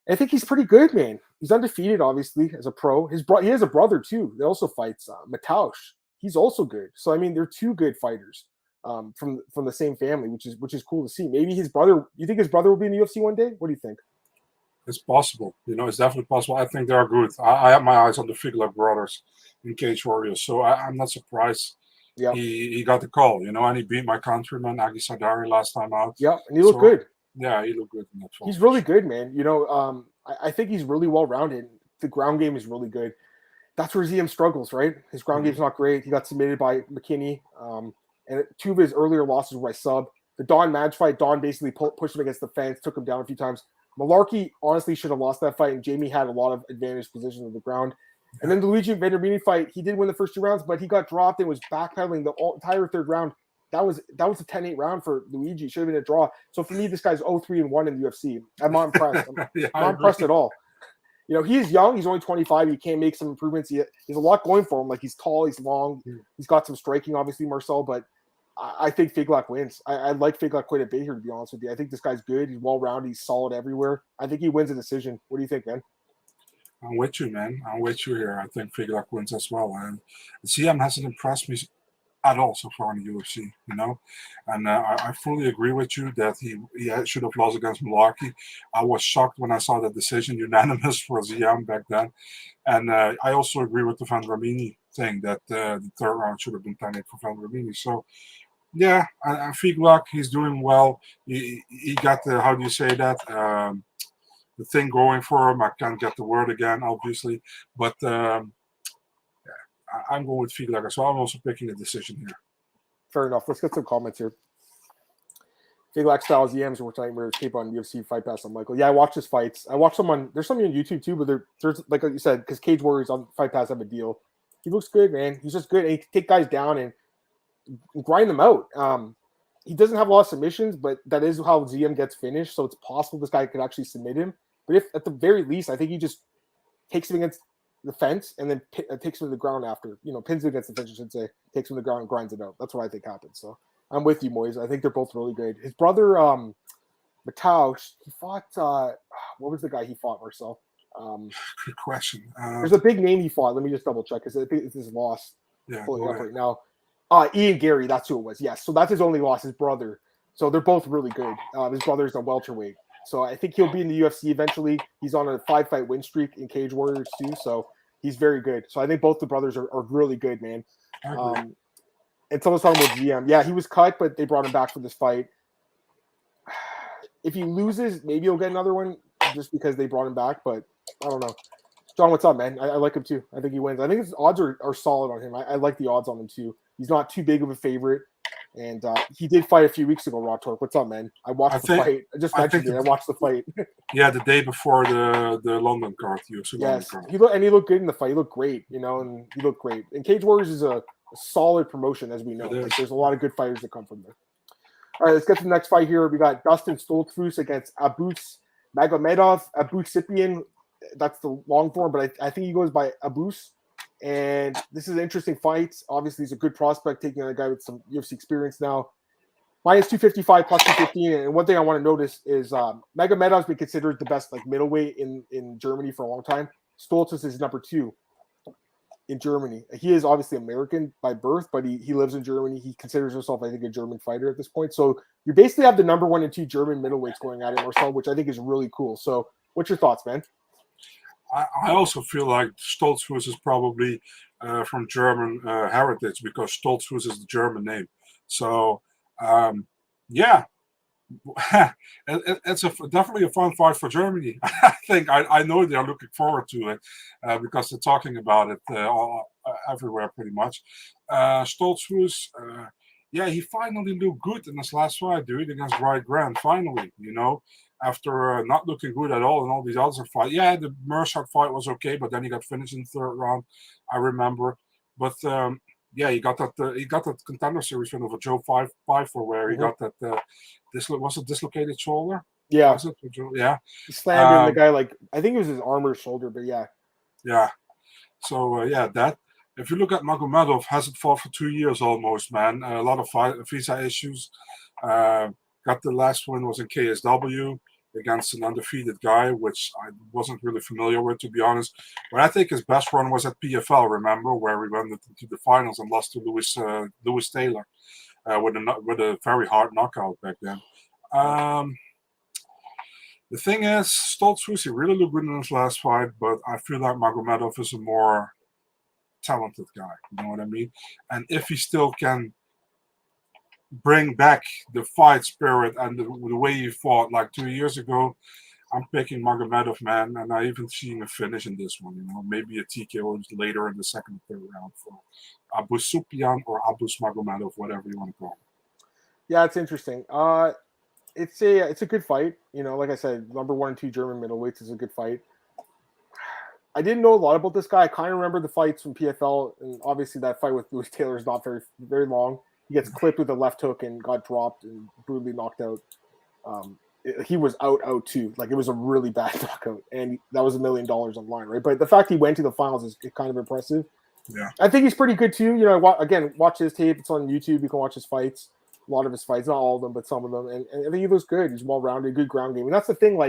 And I think he's pretty good, man. He's undefeated, obviously, as a pro. He has a brother, too. That also fights Mataush. He's also good. So, I mean, they're two good fighters from the same family, which is cool to see. Maybe his brother – you think his brother will be in the UFC one day? What do you think? It's possible. You know, it's definitely possible. I think they are good. I have my eyes on the Figlak brothers in Cage Warriors, so I'm not surprised. Yeah. He got the call, you know, and he beat my countryman Agi Sadari last time out. Yeah, and he looked good. Yeah, he looked good in that fight. He's really good, man. You know, I think he's really well-rounded. The ground game is really good. That's where Ziam struggles, right? His ground game's not great. He got submitted by McKinney. And two of his earlier losses were by sub. The Don match fight, Don basically pushed him against the fence, took him down a few times. Malarkey honestly should have lost that fight, and Jamie had a lot of advantage position on the ground. And then the Luigi Venderbini fight, he did win the first 2 rounds, but he got dropped and was backpedaling the entire third round. That was a 10-8 round for Luigi. Should have been a draw. So for me, this guy's 0-3-1 in the UFC. I'm not impressed. I'm not impressed at all. You know, he is young. He's only 25. He can make some improvements. He has a lot going for him. Like, he's tall, he's long. He's got some striking, obviously, Marcel, but I think Figlak wins. I like Figlak quite a bit here, to be honest with you. I think this guy's good. He's well-rounded. He's solid everywhere. I think he wins a decision. What do you think, man? I'm with you, man. I'm with you here. I think Figlak wins as well. And Ziam hasn't impressed me at all so far in the UFC, you know. And I fully agree with you that he should have lost against Malarkey. I was shocked when I saw the decision, unanimous for Ziam back then. And I also agree with the Van Ramini thing that the third round should have been 10-8 for Van Ramini. So, yeah, Figlak, he's doing well. He got the, how do you say that? The thing going for him. I can't get the word again, obviously. But I'm going with Figlak, so I'm also picking a decision here. Fair enough. Let's get some comments here. Figlak styles EMs, which I remember tape on UFC Fight Pass on Michael. Yeah, I watch his fights. I watch some on. There's something on YouTube too, but there's like you said, because Cage Warriors on Fight Pass have a deal. He looks good, man. He's just good. And he can take guys down and grind them out. He doesn't have a lot of submissions, but that is how Ziam gets finished. So it's possible this guy could actually submit him. But if at the very least, I think he just takes him against the fence and then takes him to the ground after. You know, pins him against the fence, I should say. Takes him to the ground and grinds it out. That's what I think happens. So I'm with you, Moise. I think they're both really good. His brother, Mataush, he fought. What was the guy he fought, Marcel? Good question. There's a big name he fought. Let me just double check because I think it's his loss. Yeah, Pulling it up right now. Ian Gary, that's who it was. Yes, so that's his only loss. His brother. So they're both really good. His brother's a welterweight. So I think he'll be in the UFC eventually. He's on a 5-fight win streak in Cage Warriors too. So he's very good. So I think both the brothers are really good, man. And someone's talking about GM. Yeah, he was cut, but they brought him back for this fight. If he loses, maybe he'll get another one just because they brought him back. But I don't know. John, what's up, man? I like him too. I think he wins. I think his odds are solid on him. I like the odds on him too. He's not too big of a favorite. And he did fight a few weeks ago, Raw Torque. What's up, man? I watched the fight. I just mentioned it. I watched the fight. Yeah, the day before the London card. Yes, he looked good in the fight. He looked great, you know, and he looked great. And Cage Warriors is a solid promotion, as we know. Like, there's a lot of good fighters that come from there. All right, let's get to the next fight here. We got Dustin Stoltzfus against Magomedov, Abusupiyan. That's the long form, but I think he goes by Abus. And this is an interesting fight. Obviously, he's a good prospect, taking on a guy with some UFC experience now. Minus 255, plus 215. And one thing I want to notice is Magomedov's been considered the best middleweight in Germany for a long time. Stoltzfus is number 2 in Germany. He is obviously American by birth, but he lives in Germany. He considers himself, I think, a German fighter at this point. So you basically have the number 1 and 2 German middleweights going at it, Marcel, which I think is really cool. So what's your thoughts, man? I also feel like Stoltzfus is probably from German heritage, because Stoltzfus is the German name. So, yeah, it's definitely a fun fight for Germany. I think I know they're looking forward to it because they're talking about it everywhere pretty much. Stoltzfus, yeah, he finally looked good in his last fight, dude, against Wright Grant. Finally, after not looking good at all in all these other fights. Yeah, the Mercer fight was okay, but then he got finished in the 3rd round, I remember. But yeah, he got that contender series win over Joe Pfeiffer, where he got that was it dislocated shoulder? Yeah. Was it? Yeah. He slammed in the guy, I think it was his arm or shoulder, but yeah. Yeah. So yeah, that. If you look at Magomedov, hasn't fought for 2 years almost, man. A lot of visa issues. Got the last one was in KSW against an undefeated guy, which I wasn't really familiar with, to be honest. But I think his best run was at PFL, remember, where we went into the finals and lost to Lewis Taylor with a very hard knockout back then. The thing is, Stoltzfus, he really looked good in his last fight, but I feel like Magomedov is a more talented guy. You know what I mean? And if he still can bring back the fight spirit and the way he fought like 2 years ago, I'm picking Magomedov, man. And I even seen a finish in this one, maybe a TKO later in the 2nd or 3rd round for Abusupiyan or Abus Magomedov, whatever you want to call him. Yeah, it's interesting. It's a good fight. Like I said, number 1 and 2 German middleweights is a good fight. I didn't know a lot about this guy. I kind of remember the fights from PFL, and obviously that fight with Lewis Taylor is not very, very long. He gets clipped with a left hook and got dropped and brutally knocked out. He was out too. It was a really bad knockout, and that was $1 million on the line, right? But the fact he went to the finals is kind of impressive. Yeah, I think he's pretty good too. Watch his tape. It's on YouTube. You can watch his fights. A lot of his fights, not all of them, but some of them. And I think he looks good. He's well-rounded, good ground game. And that's the thing,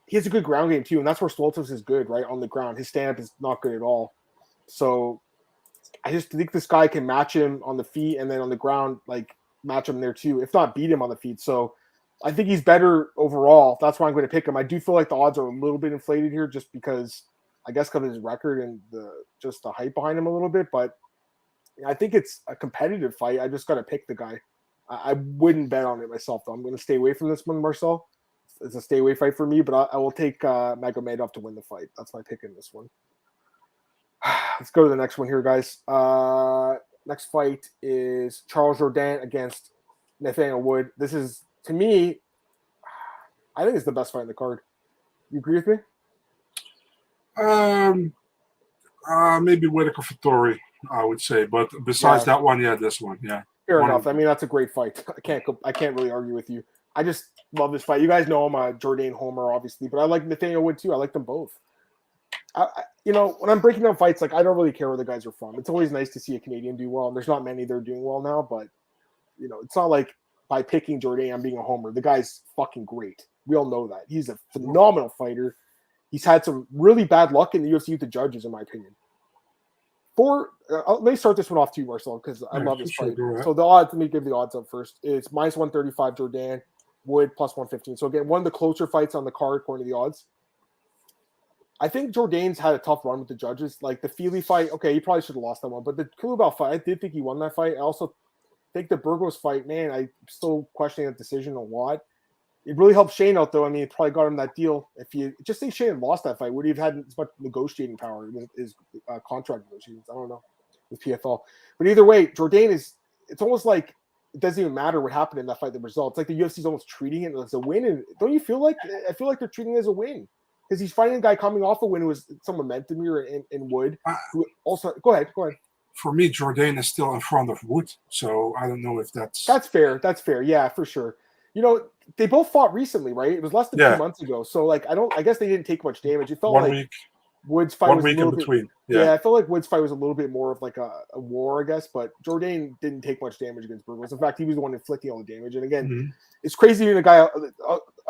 he has a good ground game too, and that's where Stoltzfus is good, right? On the ground. His stand-up is not good at all. So I just think this guy can match him on the feet, and then on the ground, match him there too, if not beat him on the feet. So I think he's better overall. That's why I'm going to pick him. I do feel like the odds are a little bit inflated here just because, I guess, because of his record and the hype behind him a little bit. But I think it's a competitive fight. I just got to pick the guy. I wouldn't bet on it myself, though. I'm going to stay away from this one, Marcel. It's a stay away fight for me, but I will take Magomedov to win the fight. That's my pick in this one. Let's go to the next one here, guys. Next fight is Charles Jourdain against Nathaniel Wood. This is, to me, I think it's the best fight in the card. You agree with me? Maybe Whitaker Fattori, I would say. But besides that one, yeah, this one, yeah. Fair enough. I mean, that's a great fight. I can't really argue with you. I just love this fight. You guys know I'm a Jourdain homer, obviously, but I like Nathaniel Wood too. I like them both. When I'm breaking down fights, I don't really care where the guys are from. It's always nice to see a Canadian do well, and there's not many that are doing well now, but, it's not like by picking Jourdain, I'm being a homer. The guy's fucking great. We all know that. He's a phenomenal fighter. He's had some really bad luck in the UFC with the judges, in my opinion. Let me start this one off too, Marcel, because I love this fight. So the odds, let me give the odds up first. It's minus 135 Jourdain, Wood plus 115. So again, one of the closer fights on the card according to the odds. I think Jourdain's had a tough run with the judges. Like the Feely fight, okay, he probably should have lost that one. But the Kulubal fight, I did think he won that fight. I also think the Burgos fight, man, I'm still questioning that decision a lot. It really helped Shane out, though. I mean, it probably got him that deal. If you just say Shane had lost that fight, would he have had as much negotiating power with his contract negotiations? I don't know with PFL. But either way, Jourdain it's almost like it doesn't even matter what happened in that fight, the result. It's like the UFC's almost treating it as a win. And don't you feel like, I feel like they're treating it as a win? Because he's fighting a guy coming off a win who was some momentum here in Wood. Who also, go ahead. For me, Jourdain is still in front of Wood, so I don't know if that's... That's fair. Yeah, for sure. You know, they both fought recently, right? It was less than 2 Yeah. months ago. So like, I guess they didn't take much damage. It felt 1 like week. Woods' fight 1 was week a little in bit. between. Yeah, I felt like Woods' fight was a little bit more of like a war, I guess. But Jourdain didn't take much damage against Burgos. In fact, he was the one inflicting all the damage. And again, it's crazy when a guy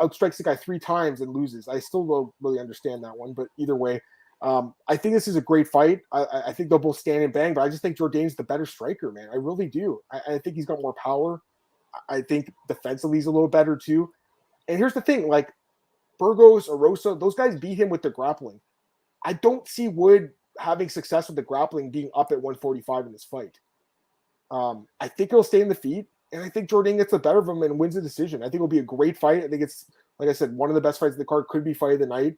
outstrikes the guy 3 times and loses. I still don't really understand that one. But either way, I think this is a great fight. I think they'll both stand and bang. But I just think Jourdain's the better striker, man. I really do. I think he's got more power. I think defensively he's a little better too. And here's the thing, like Burgos, Arosa, those guys beat him with the grappling. I don't see Wood having success with the grappling being up at 145 in this fight. I think he'll stay in the feet, and I think Jourdain gets the better of him and wins the decision. I think it'll be a great fight. I think it's, like I said, one of the best fights in the card, could be fight of the night.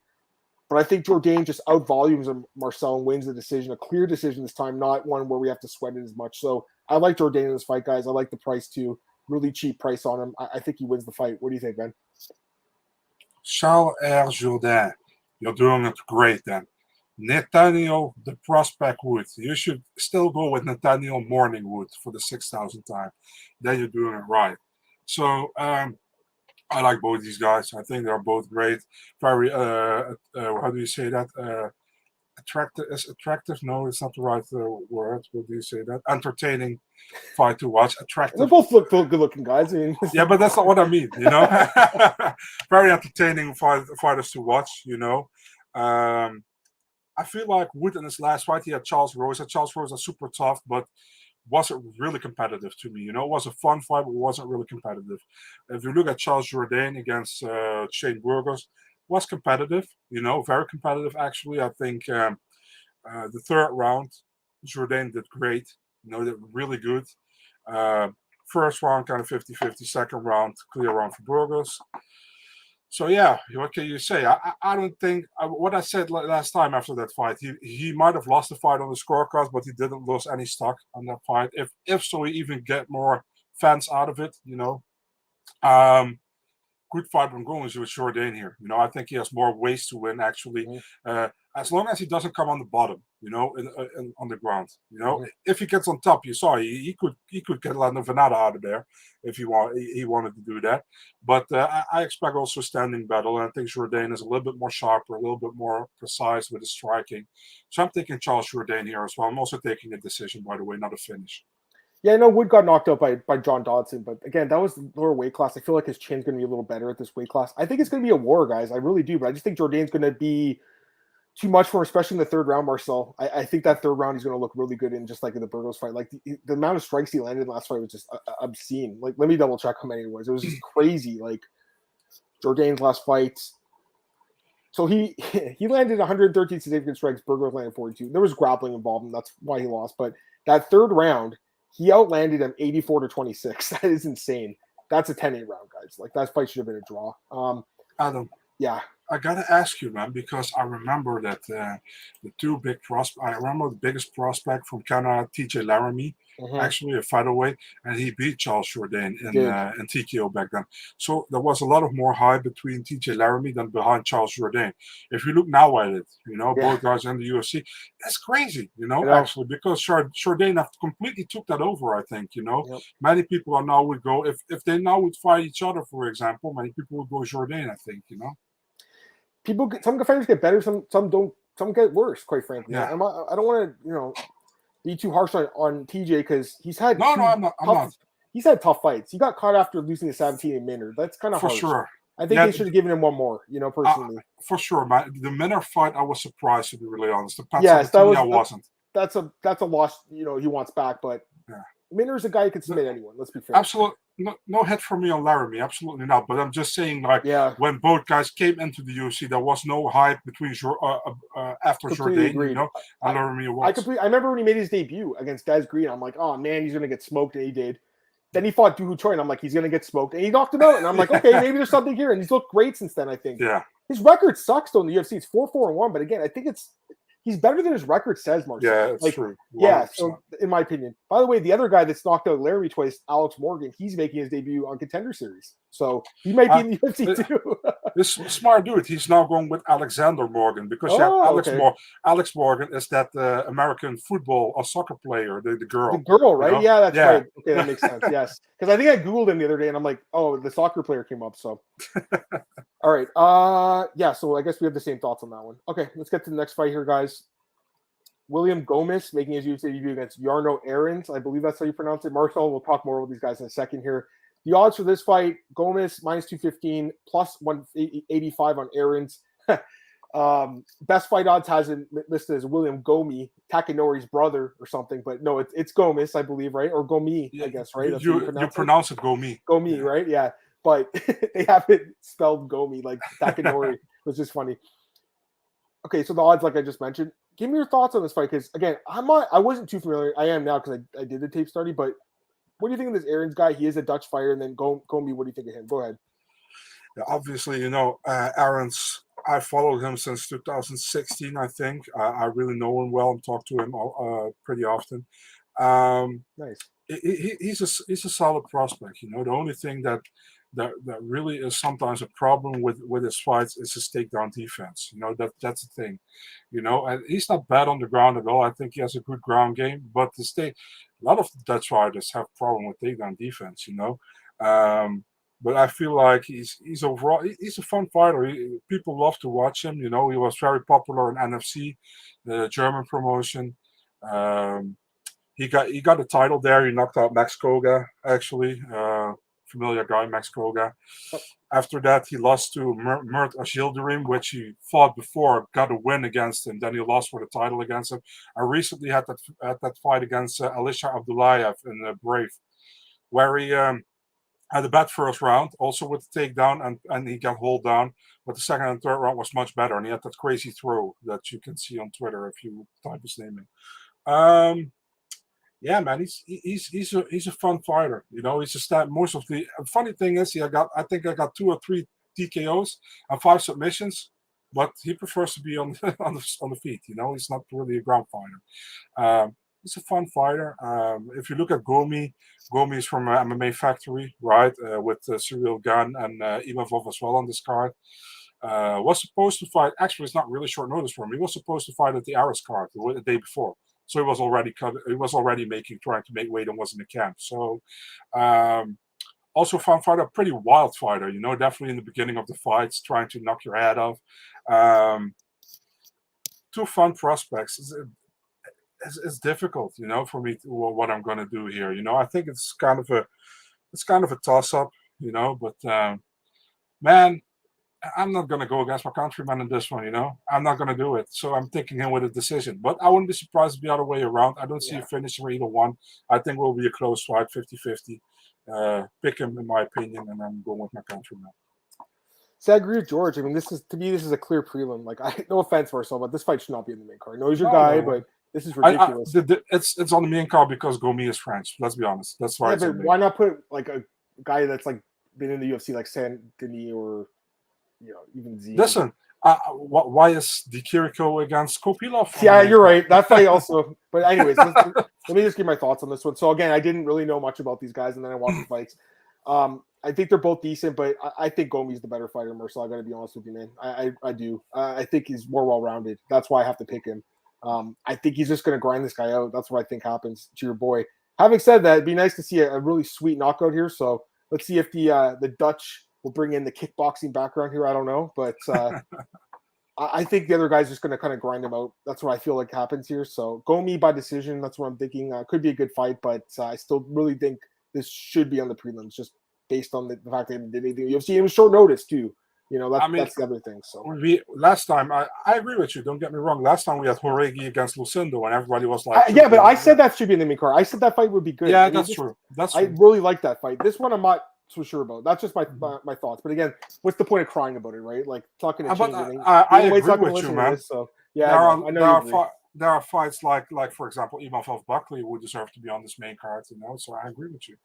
But I think Jourdain just out-volumes Marcel and wins the decision, a clear decision this time, not one where we have to sweat it as much. So I like Jourdain in this fight, guys. I like the price too. Really cheap price on him. I think he wins the fight. What do you think, Ben? Charles Jourdain. You're doing it great then. Nathaniel, the prospect Wood. You should still go with Nathaniel Morningwood for the 6,000th time. Then you're doing it right. So I like both these guys. I think they're both great. Very, how do you say that? Attractive? Is attractive? No, it's not the right word. What do you say that? Entertaining fight to watch. Attractive. They both look good-looking guys. I mean, yeah, but that's not what I mean. Very entertaining fighters to watch. I feel like Wood in his last fight, he had Charles Rosa. Charles Rosa super tough, but wasn't really competitive to me. It was a fun fight, but wasn't really competitive. If you look at Charles Jourdain against Shane Burgos, was competitive. Very competitive actually. I think the third round, Jourdain did great. Did really good. First round kind of 50-50. Second round, clear round for Burgos. So yeah, what can you say? I don't think what I said last time after that fight. He might have lost the fight on the scorecards, but he didn't lose any stock on that fight. If so, he even get more fans out of it. Good fight from Gomis with Jourdain here. I think he has more ways to win actually. As long as he doesn't come on the bottom, on the ground. If he gets on top, you saw he could get Lando Venata out of there if he wanted to do that. But I expect also a standing battle, and I think Jourdain is a little bit more sharper, a little bit more precise with his striking. So I'm taking Charles Jourdain here as well. I'm also taking a decision, by the way, not a finish. Yeah, I know Wood got knocked out by John Dodson, but again, that was lower weight class. I feel like his chin's going to be a little better at this weight class. I think it's going to be a war, guys. I really do, but I just think Jourdain's going to be too much for him, especially in the third round, Marcel. I think that third round he's going to look really good in, just like in the Burgos fight. Like the amount of strikes he landed in the last fight was just obscene. Like, let me double check how many it was. It was just crazy. Like Jourdain's last fight. So he landed 113 significant strikes. Burgos landed 42. There was grappling involved, and that's why he lost. But that third round, he outlanded him 84-26. That is insane. That's a 10-8 round, guys. Like, that fight should have been a draw. Adam. Yeah. I gotta ask you, man, because I remember that the two big prospects. I remember the biggest prospect from Canada, TJ Laramie, actually a featherweight, and he beat Charles Jourdain in TKO back then. So there was a lot of more hype between TJ Laramie than behind Charles Jourdain. If you look now at it, both guys in the UFC, that's crazy, actually, because Jourdain have completely took that over. I think, many people are now would go if they now would fight each other, for example, many people would go Jourdain. I think, some fighters get better, some don't, some get worse, quite frankly. Yeah. I don't want to, be too harsh on TJ because he's had I'm not. He's had tough fights. He got caught after losing to 17 in Minard. That's kind of for harsh. Sure. I think they should have given him one more, personally. For sure, man. The Minard fight, I was surprised, to be really honest. The yes, I wasn't. That's a loss, he wants back, but Minard's a guy who can submit anyone. Let's be fair. Absolutely. No hit for me on Laramie, absolutely not. But I'm just saying, when both guys came into the UFC, there was no hype between after Jourdain, and Laramie was. I remember when he made his debut against Des Green, I'm like, oh man, he's gonna get smoked, and he did. Then he fought Doo Ho Choi, and I'm like, he's gonna get smoked, and he knocked him out, and I'm like, okay, maybe there's something here, and he's looked great since then. I think. Yeah. His record sucks though in the UFC. It's 4-4-1, but again, I think he's better than his record says, Marcel. Yeah, it's true. 100%. Yeah, so in my opinion. By the way, the other guy that's knocked out Laramie twice, Alex Morgan, he's making his debut on Contender Series. So he might be in the UFC too. This smart dude. He's now going with Alexander Morgan because you have Alex Morgan is that American football or soccer player, the girl. The girl, right? You know? Yeah, that's right. Okay, that makes sense. Yes, because I think I googled him the other day, and I'm like, oh, the soccer player came up. So, all right. Yeah. So I guess we have the same thoughts on that one. Okay, let's get to the next fight here, guys. William Gomis making his UFC debut against Jarno Errens. I believe that's how you pronounce it. Marshall, we'll talk more with these guys in a second here. The odds for this fight, Gomis minus 215, plus 185 on Errens. Best fight odds has it listed as William Gomi, Takanori's brother or something, but no, it's Gomis, I believe, right? Or Gomi, I guess, right? That's you pronounce it Gomi. Gomi, right? Yeah. But they have it spelled Gomi, like Takanori, which is funny. Okay, so the odds, like I just mentioned. Give me your thoughts on this fight, because again, I wasn't too familiar. I am now because I did the tape study, but what do you think of this Errens guy? He is a Dutch fighter, and then Gomi, what do you think of him? Go ahead. Yeah, obviously, Errens, I followed him since 2016, I think. I really know him well and talk to him pretty often. Nice. He's a solid prospect. The only thing that really is sometimes a problem with his fights is his takedown defense. That's the thing. And he's not bad on the ground at all. I think he has a good ground game, but a lot of the Dutch fighters have problem with takedown defense. But I feel like he's overall he's a fun fighter. People love to watch him. He was very popular in NFC, the German promotion. He got a title there. He knocked out Max Koga, actually. Familiar guy, Max Koga. After that, he lost to Mert Jourdain, which he fought before, got a win against him. Then he lost for the title against him. I recently had that fight against Alisha Abdullayev in Brave, where he had a bad first round, also with the takedown, and he got hold down. But the second and third round was much better, and he had that crazy throw that you can see on Twitter if you type his name in. Yeah, man, he's a fun fighter. He's just that most of the funny thing is I think I got 2 or 3 TKOs and 5 submissions, but he prefers to be on the feet. He's not really a ground fighter. He's a fun fighter. If you look at Gomi is from MMA Factory, right? With Cyril Gane and Imavov as well on this card. Was supposed to fight. Actually, it's not really short notice for him. He was supposed to fight at the Aris card the day before. So he was already trying to make weight and was in the camp. So also fun fighter, pretty wild fighter, definitely in the beginning of the fights, trying to knock your head off. 2 fun prospects. It's difficult, for me what I'm gonna do here. I think it's kind of a toss up, but man, I'm not going to go against my countryman in this one, I'm not going to do it. So I'm taking him with a decision. But I wouldn't be surprised the other way around. I don't see a finish for either one. I think it will be a close fight, 50-50. Pick him, in my opinion, and I'm going with my countryman. So I agree with George. I mean, this is a clear prelim. Like, no offense, Marcel, but this fight should not be in the main card. No, he's your guy, but this is ridiculous. It's on the main card because Gomi is French. Let's be honest. That's why. Yeah, but why not put like a guy that's like been in the UFC, like Denis or even Ziam? Listen, why is Di Chirico against Kopilov? Yeah, you're right. That fight also. But anyways, let me just give my thoughts on this one. So again, I didn't really know much about these guys, and then I watched the fights. I think they're both decent, but I think Gomi's the better fighter, Marcel. I got to be honest with you, man. I do. I think he's more well-rounded. That's why I have to pick him. I think he's just going to grind this guy out. That's what I think happens to your boy. Having said that, it'd be nice to see a really sweet knockout here. So let's see if the Dutch will bring in the kickboxing background here. I don't know, but I think the other guy's just going to kind of grind him out. That's what I feel like happens here. So Gomi by decision. That's what I'm thinking. Could be a good fight, but I still really think this should be on the prelims, just based on the fact that they did anything. UFC, it was short notice too. That's the other thing. So last time, I agree with you. Don't get me wrong. Last time we had Horegi against Lucindo, and everybody was like, "Yeah," but I said that should be in the main card. I said that fight would be good. Yeah, that's true. I really like that fight. This one, I'm not so sure about. That's just my thoughts. But again, what's the point of crying about it, right? Like, it's not going to change anything. I agree with you, man. So yeah, there are fights like for example, Imavov Buckley who deserve to be on this main card. So I agree with you.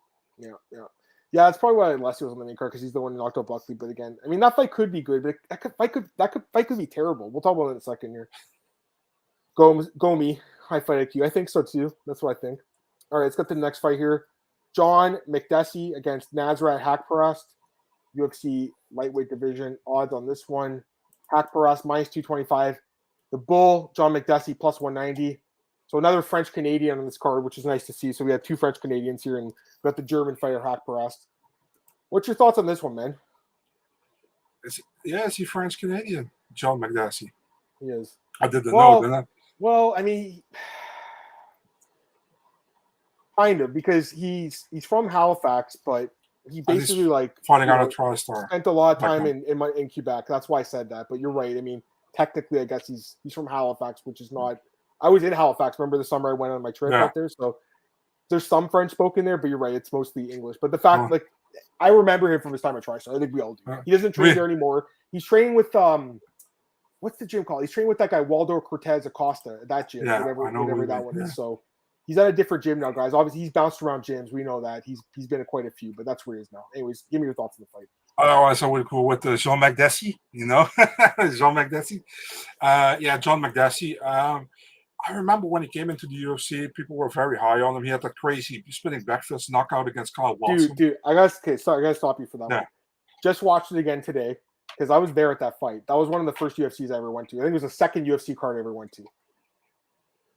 Yeah, it's probably why Alessio was on the main card, because he's the one who knocked out Buckley. But again, I mean, that fight could be good, but that fight could be terrible. We'll talk about it in a second here. Gomi, high fight IQ. I think so too. That's what I think. All right, let's get to the next fight here. John Makdessi against Nasrat Hakparast. UFC lightweight division. Odds on this one. Haqparast minus 225. The Bull, John Makdessi plus 190. So another French Canadian on this card, which is nice to see. So we have two French Canadians here, and we got the German fighter Haqparast. What's your thoughts on this one, man? Is he French Canadian? John Makdessi. He is. I didn't know, didn't I? Well, I mean, kind of, because he's from Halifax, but he basically fighting out a TriStar. Spent a lot of time in Quebec. That's why I said that. But you're right. I mean, technically, I guess he's from Halifax, which is not. I was in Halifax. Remember the summer I went on my trip out there? So there's some French spoken there, but you're right. It's mostly English. But the fact, I remember him from his time at TriStar. I think we all do. He doesn't train there anymore. He's training with what's the gym called? He's training with that guy Waldo Cortez Acosta. That gym, whatever that one is. So he's at a different gym now, guys. Obviously, he's bounced around gyms. We know that he's been at quite a few, but that's where he is now. Anyways, give me your thoughts on the fight. Oh, so we're cool with Jean Makdessi, Jean Makdessi. John Makdessi. I remember when he came into the UFC, people were very high on him. He had that crazy spinning backfist knockout against Kyle Watson. Dude, I gotta stop you for that one. Just watched it again today because I was there at that fight. That was one of the first UFCs I ever went to. I think it was the second UFC card I ever went to.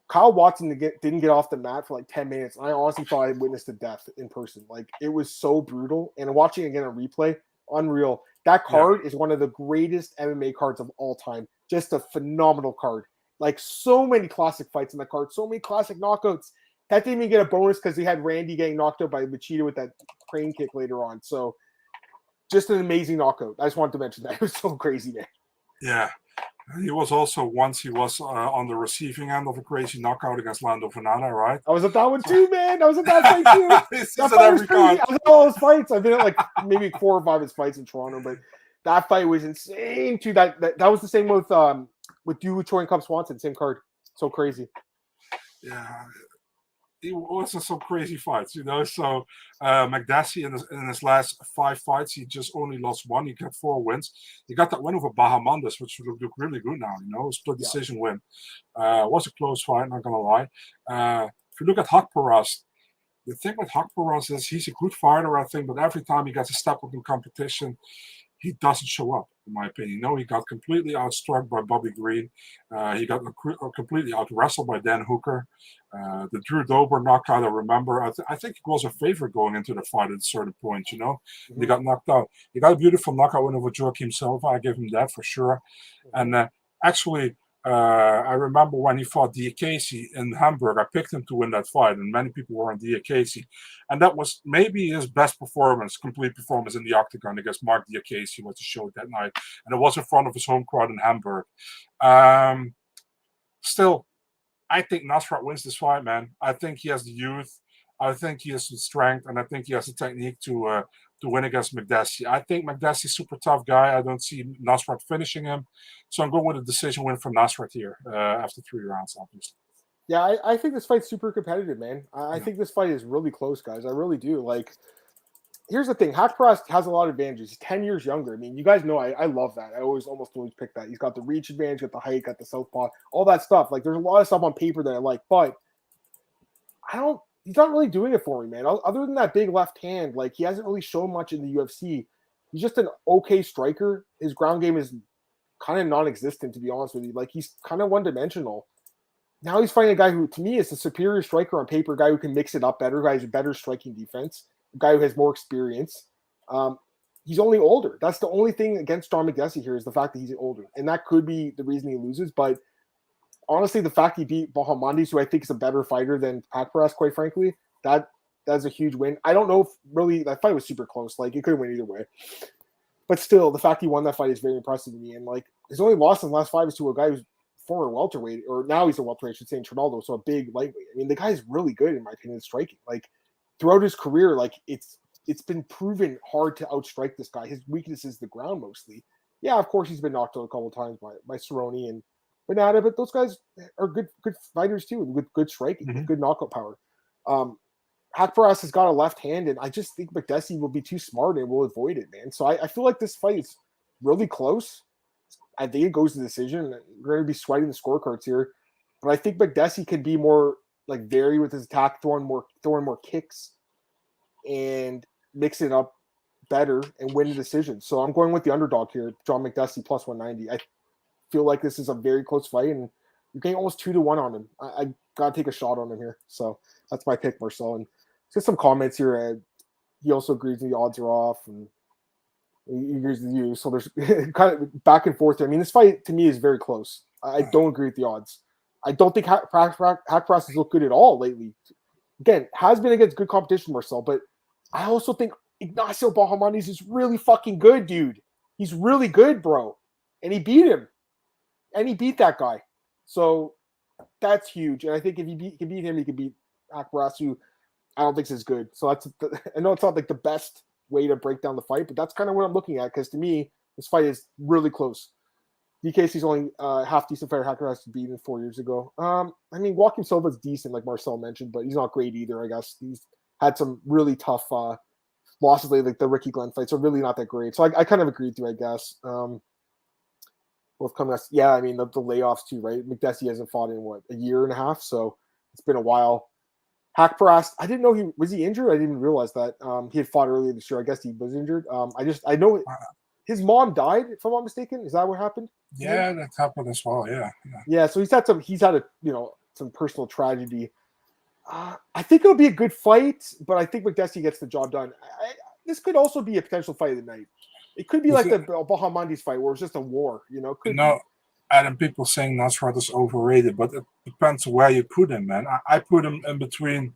Kyle Watson didn't get off the mat for like 10 minutes. I honestly thought I witnessed a death in person. Like, it was so brutal. And watching again a replay, unreal. That card is one of the greatest MMA cards of all time. Just a phenomenal card. Like, so many classic fights in that card. So many classic knockouts. That didn't even get a bonus because he had Randy getting knocked out by Machida with that crane kick later on. So, just an amazing knockout. I just wanted to mention that. It was so crazy, man. Yeah. He was also on the receiving end of a crazy knockout against Lando Vannata, right? I was at that one too, man. I was at that fight too. That fight was crazy. I was at all those fights. I've been at like maybe 4 or 5 of his fights in Toronto, but that fight was insane too. That was the same with Yu Choi and Cub Swanson, same card. So crazy. Yeah. It wasn't some crazy fights, So Makdessi in his last 5 fights, he just only lost 1. He got 4 wins. He got that win over Bahamondes, which look really good now. A split decision win. Was a close fight, not gonna lie. If you look at Haqparast, the thing with Haqparast is he's a good fighter, I think, but every time he gets a step up in competition, he doesn't show up, in my opinion. He got completely outstruck by Bobby Green. He got completely out-wrestled by Dan Hooker. The Drew Dober knockout, I remember. I think it was a favorite going into the fight at a certain point, Mm-hmm. He got knocked out. He got a beautiful knockout win over Joaquin Silva. I give him that for sure. Mm-hmm. And actually, I remember when he fought Diakese in Hamburg, I picked him to win that fight, and many people were on Diakese. And that was maybe his best complete performance in the octagon against Mark Diakese was the show that night. And it was in front of his home crowd in Hamburg. Still, I think Nasrat wins this fight, man. I think he has the youth. I think he has the strength, and I think he has the technique to win against Makdessi. I think Makdessi's super tough guy. I don't see Nasrat finishing him. So I'm going with a decision win for Nasrat here after 3 rounds, obviously. Yeah, I think this fight's super competitive, man. I think this fight is really close, guys. I really do. Like, here's the thing. Haqparast has a lot of advantages. He's 10 years younger. I mean, you guys know I love that. I almost pick that. He's got the reach advantage, got the height, got the southpaw, all that stuff. Like, there's a lot of stuff on paper that I like, but he's not really doing it for me, man. Other than that big left hand, like, he hasn't really shown much in the UFC. He's just an okay striker. His ground game is kind of non-existent, to be honest with you. Like, he's kind of one-dimensional. Now he's fighting a guy who, to me, is the superior striker on paper, a guy who can mix it up better, a guy who's a better striking defense, a guy who has more experience. He's only older. That's the only thing against John Makdessi here is the fact that he's older. And that could be the reason he loses, but honestly, the fact he beat Bahamondes, who I think is a better fighter than Haqparast, quite frankly, that's a huge win. I don't know if really that fight was super close. Like, it could have went either way. But still, the fact he won that fight is very impressive to me. And, like, his only loss in the last 5 is to a guy who's former welterweight, or now he's a welterweight, I should say, in Trinaldo, so a big lightweight. I mean, the guy's really good, in my opinion, at striking. Like, throughout his career, like, it's been proven hard to outstrike this guy. His weakness is the ground, mostly. Yeah, of course, he's been knocked out a couple of times by Cerrone and Banana, but those guys are good fighters too, with good striking, with good knockout power. Haqparast has got a left hand, and I just think Makdessi will be too smart and will avoid it, man. So I feel like this fight is really close. I think it goes to decision. We're going to be sweating the scorecards here, but I think Makdessi can be more like varied with his attack, throwing more kicks, and mix it up better and win the decision. So I'm going with the underdog here, John Makdessi plus 190. I feel like this is a very close fight, and you're getting almost 2-1 on him. I gotta take a shot on him here. So that's my pick, Marcel. And just some comments here. He also agrees the odds are off, and he agrees with you. So there's kind of back and forth there. I mean, this fight to me is very close. I don't agree with the odds. I don't think Haqparast has looked good at all lately. Again, has been against good competition, Marcel, but I also think Ignacio Bahamondes is really fucking good, dude. He's really good, bro. And he beat him. And he beat that guy. So that's huge. And I think if he can beat him, he can beat Haqparast, who I don't think is good. So I know it's not like the best way to break down the fight, but that's kind of what I'm looking at, because to me, this fight is really close. DKC's only half decent fighter. Haqparast beat him 4 years ago. I mean, Joaquin Silva's decent, like Marcel mentioned, but he's not great either, I guess. He's had some really tough losses lately, like the Ricky Glenn fight, so really not that great. So I kind of agree with you, I guess. Both coming us, yeah, I mean, the layoffs too, right? Makdessi hasn't fought in, what, a year and a half? So it's been a while. Haqparast, I didn't know was he injured? I didn't even realize that. He had fought earlier this year. I guess he was injured. I know his mom died, if I'm not mistaken. Is that what happened? Yeah, that happened as well. Yeah. So he's had some personal tragedy. I think it'll be a good fight, but I think Makdessi gets the job done. This could also be a potential fight of the night. It could be like the Bahamondes fight, where it's just a war. Adam, people saying Nasrat is overrated, but it depends where you put him, man. I put him in between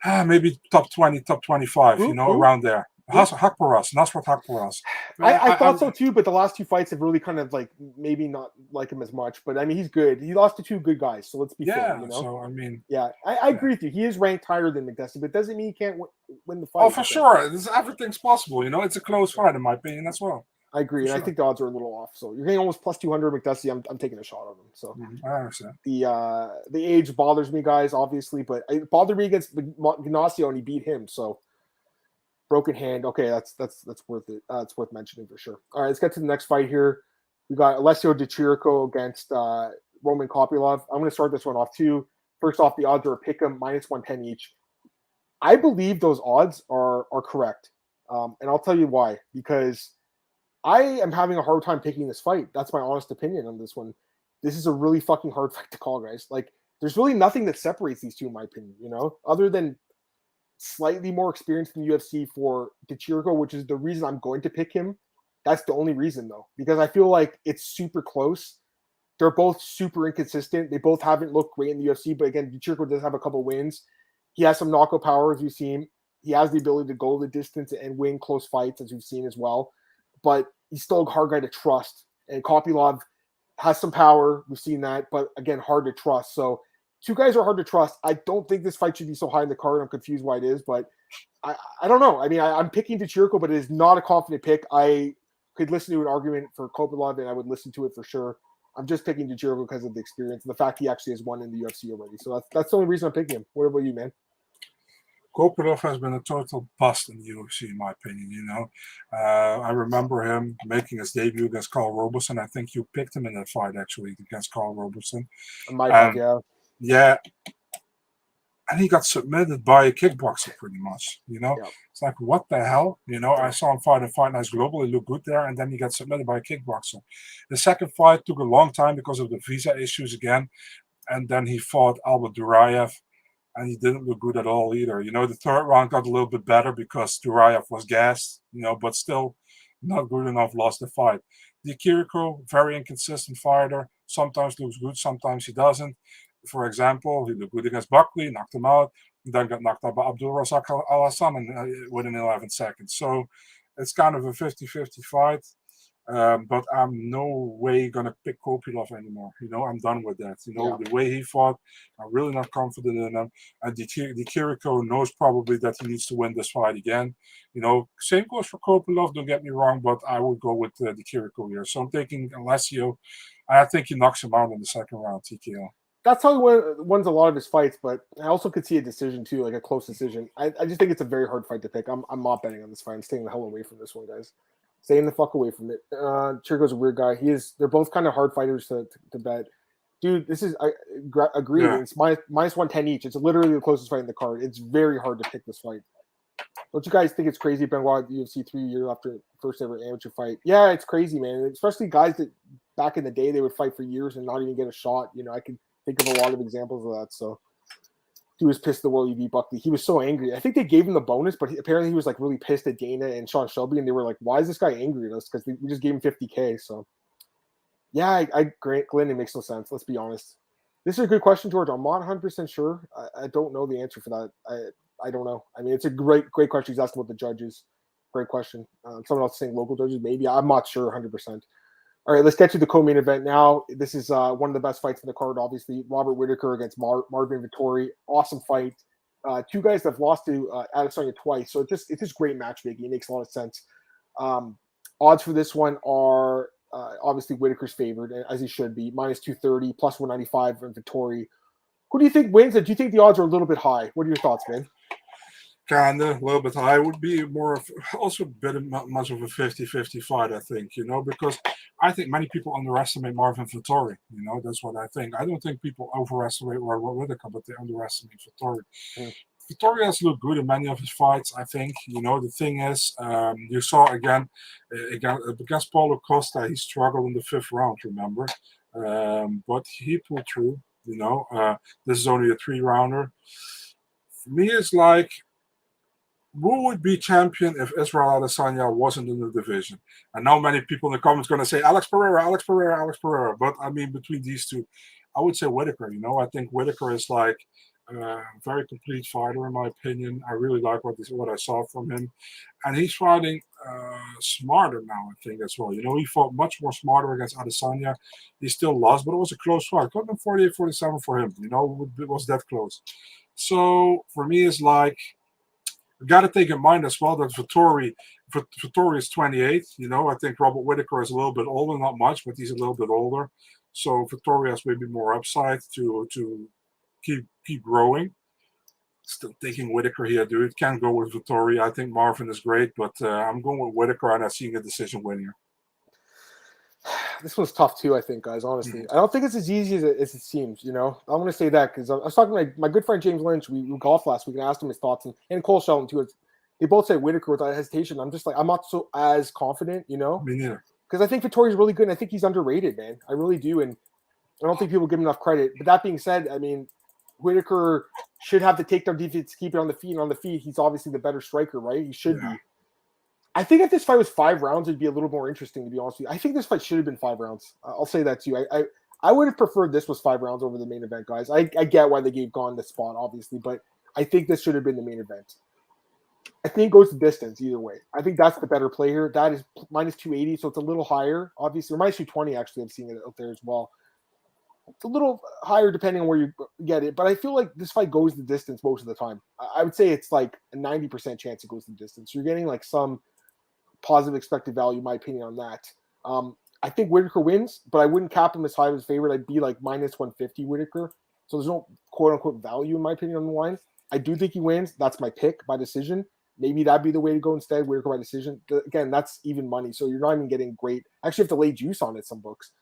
maybe top 20, top 25, around there. Nasrat Haqparast. I thought so too, but the last two fights have really kind of like maybe not like him as much. But I mean, he's good. He lost to two good guys, so let's be fair. So I mean, I agree with you. He is ranked higher than Makdessi, but it doesn't mean he can't win the fight. Oh, for sure. Everything's possible. It's a close fight in my opinion as well. I agree, and I think the odds are a little off. So you're getting almost plus 200 Makdessi. I'm taking a shot on him. So I understand. The age bothers me, guys, obviously, but it bothered me against Ignacio, and he beat him. So broken hand. Okay, that's worth it. It's worth mentioning for sure. All right, let's get to the next fight here. We got Alessio Di Chirico against Roman Kopylov. I'm going to start this one off too. First off, the odds are a pick'em minus 110 each. I believe those odds are correct, and I'll tell you why. Because I am having a hard time picking this fight. That's my honest opinion on this one. This is a really fucking hard fight to call, guys. Like, there's really nothing that separates these two, in my opinion, other than slightly more experience in the UFC for Di Chirico, which is the reason I'm going to pick him. That's the only reason, though, because I feel like it's super close. They're both super inconsistent. They both haven't looked great in the UFC, but again, Di Chirico does have a couple wins. He has some knockout power, as we've seen. He has the ability to go the distance and win close fights, as we've seen as well. But he's still a hard guy to trust. And Kopylov has some power. We've seen that, but again, hard to trust. So two guys are hard to trust. I don't think this fight should be so high in the card. I'm confused why it is, but I don't know. I mean, I'm picking Di Chirico, but it is not a confident pick. I could listen to an argument for Kopylov, and I would listen to it for sure. I'm just picking Di Chirico because of the experience and the fact he actually has won in the UFC already. So that's the only reason I'm picking him. What about you, man? Kopylov has been a total bust in the UFC, in my opinion. I remember him making his debut against Carl Roberson. I think you picked him in that fight, actually, against Carl Roberson. Yeah. And he got submitted by a kickboxer, pretty much. It's like, what the hell? I saw him fight in Fight Nights Global. He looked good there, and then he got submitted by a kickboxer. The second fight took a long time because of the visa issues again, and then he fought Albert Duraev. And he didn't look good at all either. The third round got a little bit better because Duraev was gassed, but still not good enough, lost the fight. Di Chirico, very inconsistent fighter. Sometimes looks good, sometimes he doesn't. For example, he looked good against Buckley, knocked him out, and then got knocked out by Abdul Razak Al-Hassan within 11 seconds. So it's kind of a 50-50 fight. But I'm no way going to pick Kopylov anymore. I'm done with that. The way he fought, I'm really not confident in him. And Di Chirico knows probably that he needs to win this fight again. Same goes for Kopylov, don't get me wrong, but I would go with Di Chirico here. So I'm taking Alessio. I think he knocks him out in the second round, TKO. That's how he wins a lot of his fights, but I also could see a decision too, like a close decision. I just think it's a very hard fight to pick. I'm not betting on this fight. I'm staying the hell away from this one, guys. Staying the fuck away from it. Chirico's a weird guy. They're both kind of hard fighters to bet. Dude, this is, I agree. Yeah. It's minus 110 each. It's literally the closest fight in the card. It's very hard to pick this fight. Don't you guys think it's crazy Benoit at the UFC 3 years after first ever amateur fight? Yeah, it's crazy, man. Especially guys that back in the day they would fight for years and not even get a shot. I can think of a lot of examples of that. So he was pissed the world he beat Buckley. He was so angry. I think they gave him the bonus, but apparently he was like really pissed at Dana and Sean Shelby, and they were like, "Why is this guy angry at us?" Because we just gave him $50K. So yeah, I grant Glenn, it makes no sense. Let's be honest. This is a good question, George. I'm not 100% sure. I don't know the answer for that. I don't know. I mean, it's a great question. He's asking about the judges. Great question. Someone else saying local judges, maybe. I'm not sure 100%. All right, let's get to the co-main event now. This is one of the best fights in the card, obviously. Robert Whittaker against Marvin Vettori. Awesome fight. Two guys that have lost to Adesanya twice, so it's just great matchmaking. It makes a lot of sense. Odds for this one are obviously Whittaker's favored, as he should be, minus 230, plus 195 from Vettori. Who do you think wins? Do you think the odds are a little bit high? What are your thoughts, man? Kinda, a little bit high. Would be more of also a bit much of a 50-50 fight, I think, because I think many people underestimate Marvin Vettori. That's what I think. I don't think people overestimate Robert Whittaker, but they underestimate Vettori. Vettori has looked good in many of his fights, I think. The thing is, you saw again against Paulo Costa, he struggled in the 5th round, remember? But he pulled through, this is only a 3-rounder. For me, it's like, who would be champion if Israel Adesanya wasn't in the division? And now many people in the comments going to say Alex Pereira. But I mean, between these two, I would say Whittaker. I think Whittaker is like a very complete fighter in my opinion. I really like what I saw from him, and he's fighting smarter now. I think as well. He fought much more smarter against Adesanya. He still lost, but it was a close fight. Could have been 48-47 for him. It was that close. So for me, it's like. You got to take in mind as well that Vettori is 28. I think Robert Whittaker is a little bit older, not much, but he's a little bit older. So Vettori has maybe more upside to keep growing. Still taking Whittaker here, dude. Can't go with Vettori. I think Marvin is great, but I'm going with Whittaker, and I'm seeing a decision win here. This one's tough too, I think, guys, honestly. I don't think it's as easy as it seems, I'm going to say that because I was talking to my good friend James Lynch. We golfed last week and asked him his thoughts, and Cole Shelton too. They both say Whittaker without hesitation. I'm just like, I'm not so as confident, Me neither. Because I think Vettori's really good, and I think he's underrated, man. I really do, and I don't think people give him enough credit. But that being said, I mean, Whittaker should have the takedown defense to keep it on the feet, and on the feet, he's obviously the better striker, right? He should be. I think if this fight was 5 rounds, it'd be a little more interesting, to be honest with you. I think this fight should have been 5 rounds. I'll say that to you. I would have preferred this was 5 rounds over the main event, guys. I get why they gave Gane the spot, obviously, but I think this should have been the main event. I think it goes to distance either way. I think that's the better play here. That is minus 280, so it's a little higher, obviously. Or minus 220, actually, I'm seeing it out there as well. It's a little higher depending on where you get it, but I feel like this fight goes the distance most of the time. I would say it's like a 90% chance it goes the distance. You're getting like some positive expected value, in my opinion, on that. I think Whittaker wins, but I wouldn't cap him as high as favorite. I'd be like minus 150 Whittaker. So there's no quote unquote value, in my opinion, on the line. I do think he wins. That's my pick by decision. Maybe that'd be the way to go instead. Whittaker by decision. Again, that's even money. So you're not even getting great. Actually, you have to lay juice on it, some books.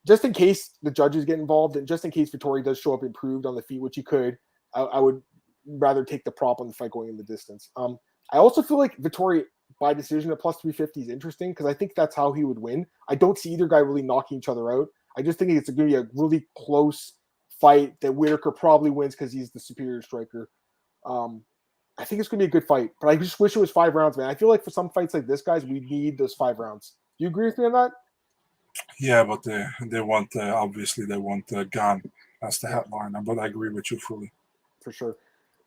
Just in case the judges get involved, and just in case Vettori does show up improved on the feet, which he could, I would rather take the prop on the fight going in the distance. I also feel like Vettori by decision at plus 350 is interesting because I think that's how he would win. I don't see either guy really knocking each other out. I just think it's going to be a really close fight that Whittaker probably wins because he's the superior striker. I think it's going to be a good fight, but I just wish it was 5 rounds, man. I feel like for some fights like this, guys, we need those 5 rounds. Do you agree with me on that? Yeah, but they want obviously they want Gane as the headliner, but I agree with you fully. For sure.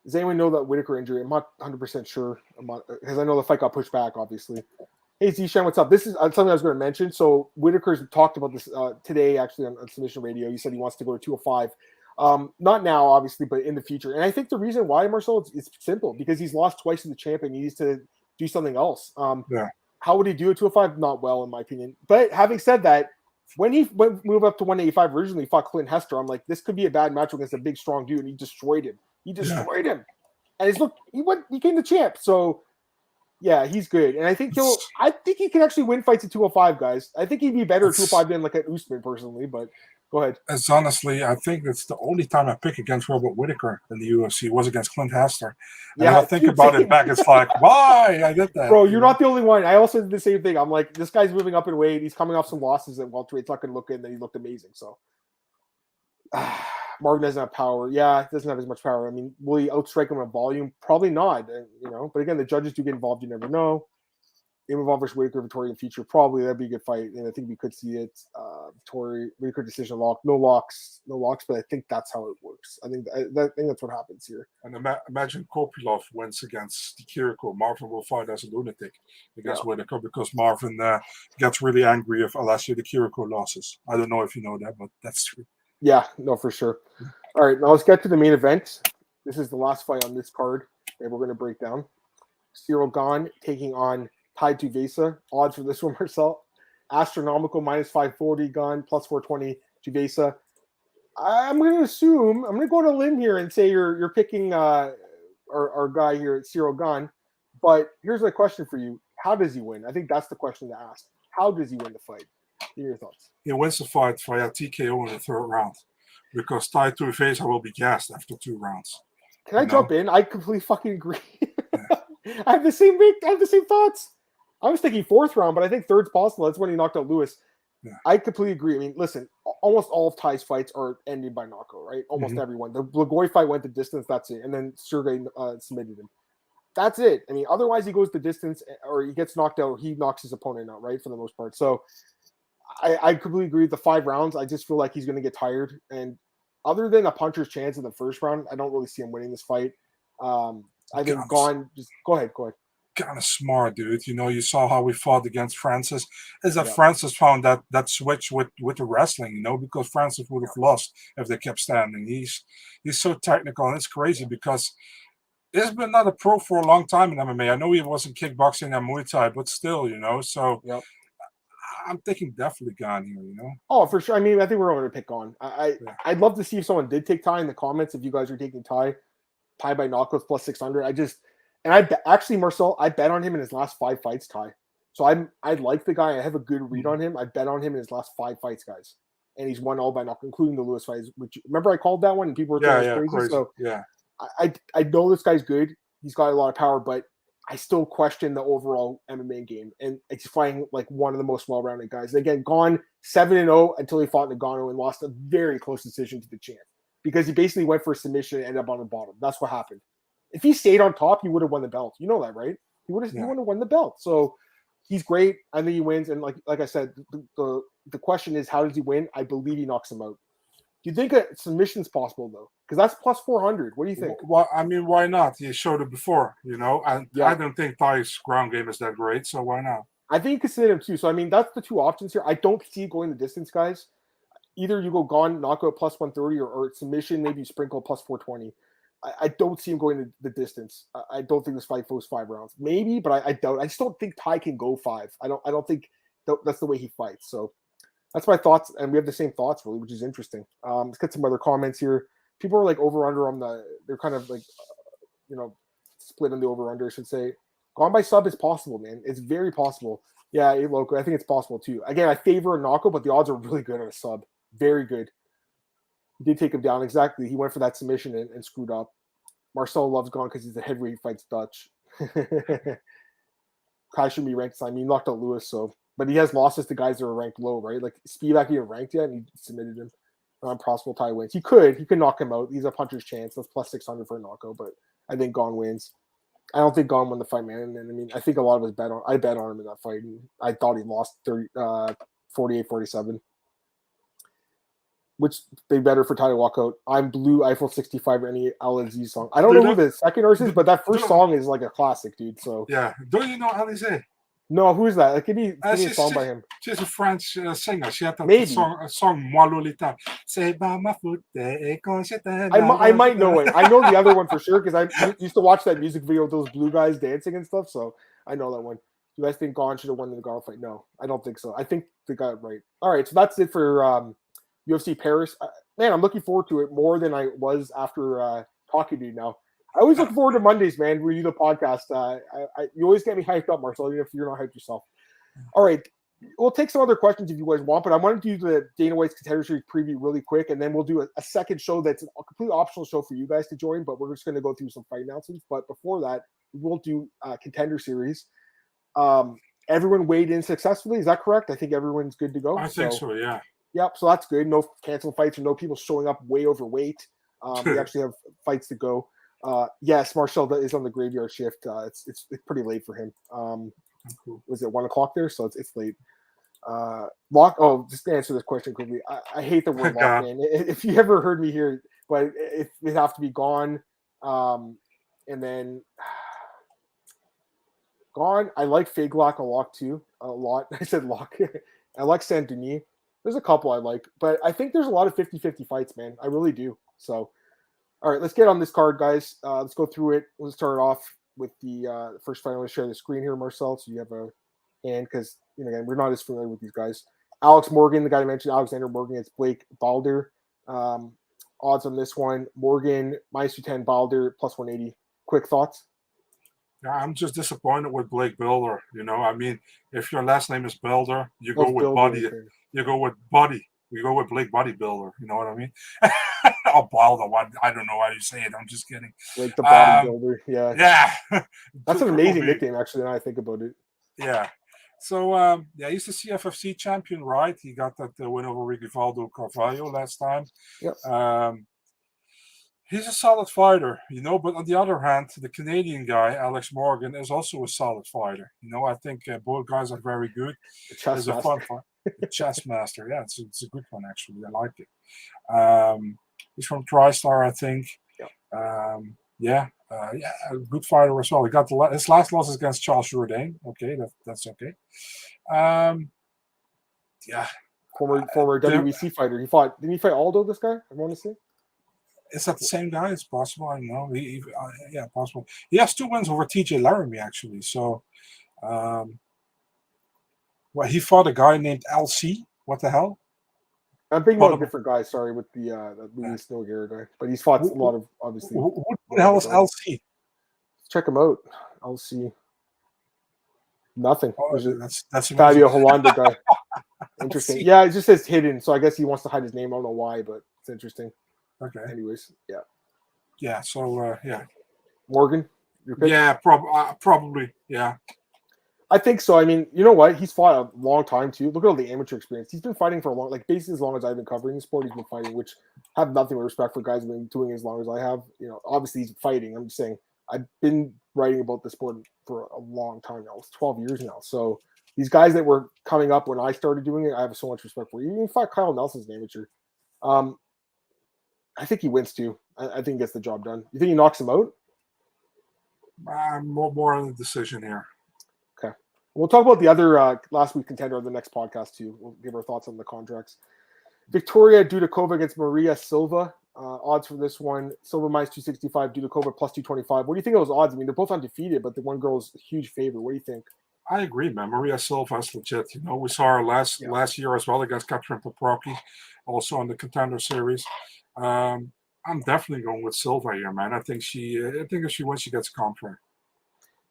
Does anyone know that Whittaker injury? I'm not 100% sure because I know the fight got pushed back, obviously. Hey, Zishan, what's up? This is something I was going to mention. So Whittaker's talked about this today, actually, on Submission Radio. He said he wants to go to 205. Not now, obviously, but in the future. And I think the reason why, Marcel, it's simple because he's lost twice to the champ and he needs to do something else. How would he do at 205? Not well, in my opinion. But having said that, when he moved up to 185 originally, fought Clint Hester, I'm like, this could be a bad match against a big, strong dude, and he destroyed him. He destroyed him. And he became the champ. So, yeah, he's good. And I think he can actually win fights at 205, guys. I think he'd be better at 205 than like at Usman, personally, but Go ahead. As honestly, I think that's the only time I pick against Robert Whittaker in the UFC was against Clint Hester. And I think about it back, it's like, why I did that? Bro, you're not the only one. I also did the same thing. I'm like, this guy's moving up in weight. He's coming off some losses at welterweight. It's not going to look good, and then he looked amazing. So Marvin doesn't have power. Yeah, he doesn't have as much power. I mean, will he outstrike him in volume? Probably not. But again, the judges do get involved. You never know. Imavov versus Whittaker, Victoria in the future. Probably that'd be a good fight, and I think we could see it. Whittaker decision lock, no locks, but I think that's how it works. I think that's what happens here. And imagine Kopilov wins against Kiriko. Marvin will fight as a lunatic against Whittaker because Marvin gets really angry if Alessio de Kiriko loses. I don't know if you know that, but that's true. Yeah, no, for sure. All right, now let's get to the main event. This is the last fight on this card that we're going to break down. Gane taking on Tuivasa. Odds for this one, Marcel. Astronomical, minus 540 Gane, plus 420 Tuivasa. I'm going to assume, I'm going to go on a limb here and say you're picking our guy here at Gane. But here's my question for you. How does he win? I think that's the question to ask. How does he win the fight? Give your thoughts. He wins the fight via TKO in the third round because Tuivasa will be gassed after 2 rounds. Can I jump in? I completely fucking agree. I have the same thoughts. I was thinking 4th round, but I think 3rd's possible. That's when he knocked out Lewis. Yeah. I completely agree. I mean, listen, almost all of Ty's fights are ended by knockout, right? Almost everyone. The Blagoy fight went the distance, that's it. And then Sergey submitted him. That's it. I mean, otherwise he goes the distance or he gets knocked out. He knocks his opponent out, right, for the most part. So I completely agree with the 5 rounds. I just feel like he's going to get tired. And other than a puncher's chance in the 1st round, I don't really see him winning this fight. I think Gane, just go ahead. Kind of smart, dude. You saw how we fought against Francis. Is that Francis found that switch with the wrestling, because Francis would have lost if they kept standing. He's so technical, and it's crazy because he's been not a pro for a long time in MMA. I know he wasn't kickboxing and Muay Thai, but still, so I'm thinking definitely Gane here, Oh, for sure. I mean, I think we're going to pick Gane. I'd love to see if someone did take Ty in the comments, if you guys are taking Ty by knockouts plus 600. Marcel, I bet on him in his last 5 fights, Ty. So I like the guy. I have a good read on him. I bet on him in his last 5 fights, guys. And he's won all by knockout, including the Lewis fight. Which, remember I called that one and people were saying it was crazy? So I know this guy's good. He's got a lot of power, but I still question the overall MMA game. And he's fighting like one of the most well-rounded guys. And again, Gane 7-0 until he fought Nagano and lost a very close decision to the champ. Because he basically went for a submission and ended up on the bottom. That's what happened. If he stayed on top, he would have won the belt. You know that, right? He would have won the belt. So he's great. I think he wins. And like I said, the question is, how does he win? I believe he knocks him out. Do you think a submission's possible, though? Because that's plus 400. What do you think? Well, I mean, why not? He showed it before, and I don't think Ty's ground game is that great, so why not? I think you could sit him, too. So, I mean, that's the 2 options here. I don't see going the distance, guys. Either you go Gane, knockout plus 130, or submission, maybe sprinkle plus 420. I don't see him going to the distance. I don't think this fight goes 5 rounds. Maybe, but I doubt. I just don't think Ty can go 5. I don't think that's the way he fights. So that's my thoughts, and we have the same thoughts, really, which is interesting. Let's get some other comments here. People are like over/under on they're kind of like, split on the over/under, I should say. Gone by sub is possible, man. It's very possible. Yeah, Loco, I think it's possible, too. Again, I favor a knockout, but the odds are really good on a sub. Very good. He did take him down. Exactly. He went for that submission and screwed up. Marcel loves Gane because he's a heavyweight, fights Dutch. Kai shouldn't be ranked. I mean, he knocked out Lewis, but he has losses to guys that are ranked low, right? Like Spivak, he didn't ranked yet, and he submitted him. Possible Ty wins. He could knock him out. He's a puncher's chance. That's plus 600 for a knockout, but I think Gane wins. I don't think Gane won the fight, man. And I mean, I think a lot of us I bet on him in that fight, and I thought he lost 48-47. Which they better for Ty to walk out. I'm Blue Eiffel 65 or any LNZ song. I don't know who the second verse is, but that first song is like a classic, dude. So yeah, don't you know Alizé? No, who is that? Like, give me a song by him. She's a French singer. She had that song Moi Lolita. I might know it. I know the other one for sure because I used to watch that music video with those blue guys dancing and stuff. So I know that one. Do you guys think Gane should have won the Nagano fight? No, I don't think so. I think they got it right. All right, so that's it for UFC Paris. Man, I'm looking forward to it more than I was after talking to you now. I always look forward to Mondays, man, when you do the podcast. You always get me hyped up, Marcel, even if you're not hyped yourself. All right, we'll take some other questions if you guys want, but I want to do the Dana White's Contender Series preview really quick, and then we'll do a second show that's a completely optional show for you guys to join, but we're just going to go through some fight announcements. But before that, we'll do Contender Series. Everyone weighed in successfully. Is that correct? I think everyone's good to go. I think so, yeah. Yep, so that's good. No canceled fights or no people showing up way overweight. We actually have fights to go. Yes, Marshall is on the graveyard shift. It's pretty late for him. Cool. Was it 1 o'clock there? So it's late. Lock. Oh, just to answer this question quickly. I hate the word lock, man. If you ever heard me here, but it have to be gone. And then gone. I like Figlak a lot too. A lot. I said lock. I like Saint Denis. There's a couple I like, but I think there's a lot of 50-50 fights, man. I really do. So, all right, let's get on this card, guys. Let's go through it. We'll start off with the first fight. I'm going to share the screen here, Marcel, so you have a hand because, again, we're not as familiar with these guys. Alex Morgan, the guy I mentioned, Alexander Morgan, it's Blake Balder. Odds on this one, Morgan, -210, Balder, +180. Quick thoughts? Yeah, I'm just disappointed with Blake Builder. I mean, if your last name is Builder, you go with Buddy. You go with Buddy. You go with Blake Bodybuilder. You know what I mean? Oh, Balder. I don't know how you say it. I'm just kidding. Like the bodybuilder. Yeah. Yeah. That's an amazing nickname, actually, now I think about it. Yeah. So, he's the CFFC champion, right? He got that win over Rivaldo Carvalho last time. Yep. He's a solid fighter, but on the other hand, the Canadian guy, Alex Morgan, is also a solid fighter. I think both guys are very good. It's a fun fight. Chess master. Yeah, it's a good one, actually. I like it. He's from TriStar, I think. Yep. A good fighter as well. He got his last loss is against Charles Jourdain. Okay, that's okay. Former WBC fighter. Didn't he fight Aldo, this guy? I want to say. Is that the same guy? It's possible. I don't know. Yeah, possible. He has 2 wins over TJ Laramie, actually. So, he fought a guy named LC. What the hell? I'm thinking about a different guy. Sorry, with the Luis Nogueira guy, but he's fought a lot of obviously. Who the hell is LC? Check him out. LC. Nothing. Oh, that's Fabio Hollanda guy. Interesting. Yeah, it just says hidden, so I guess he wants to hide his name. I don't know why, but it's interesting. Okay. Anyways, yeah. Yeah. So Morgan. Yeah, probably. Yeah. I think so. I mean, you know what? He's fought a long time too. Look at all the amateur experience. He's been fighting for basically as long as I've been covering the sport. He's been fighting, which I have nothing but respect for guys who've been doing it as long as I have. Obviously he's fighting. I'm just saying I've been writing about the sport for a long time now. It's 12 years now. So these guys that were coming up when I started doing it, I have so much respect for. Even fought Kyle Nelson's an amateur. I think he wins too. I think he gets the job done. You think he knocks him out? More on the decision here. Okay. We'll talk about the other last week contender on the next podcast too. We'll give our thoughts on the contracts. Victoria Dudakova against Maria Silva. Odds for this one: Silva -265, Dudakova +225. What do you think of those odds? I mean, they're both undefeated, but the one girl's a huge favorite. What do you think? I agree, man. Maria Silva is legit. We saw her last year as well against Katrin Poprocki, also on the Contender Series. I'm definitely going with Silva here, man. I think if she wins, she gets a contract.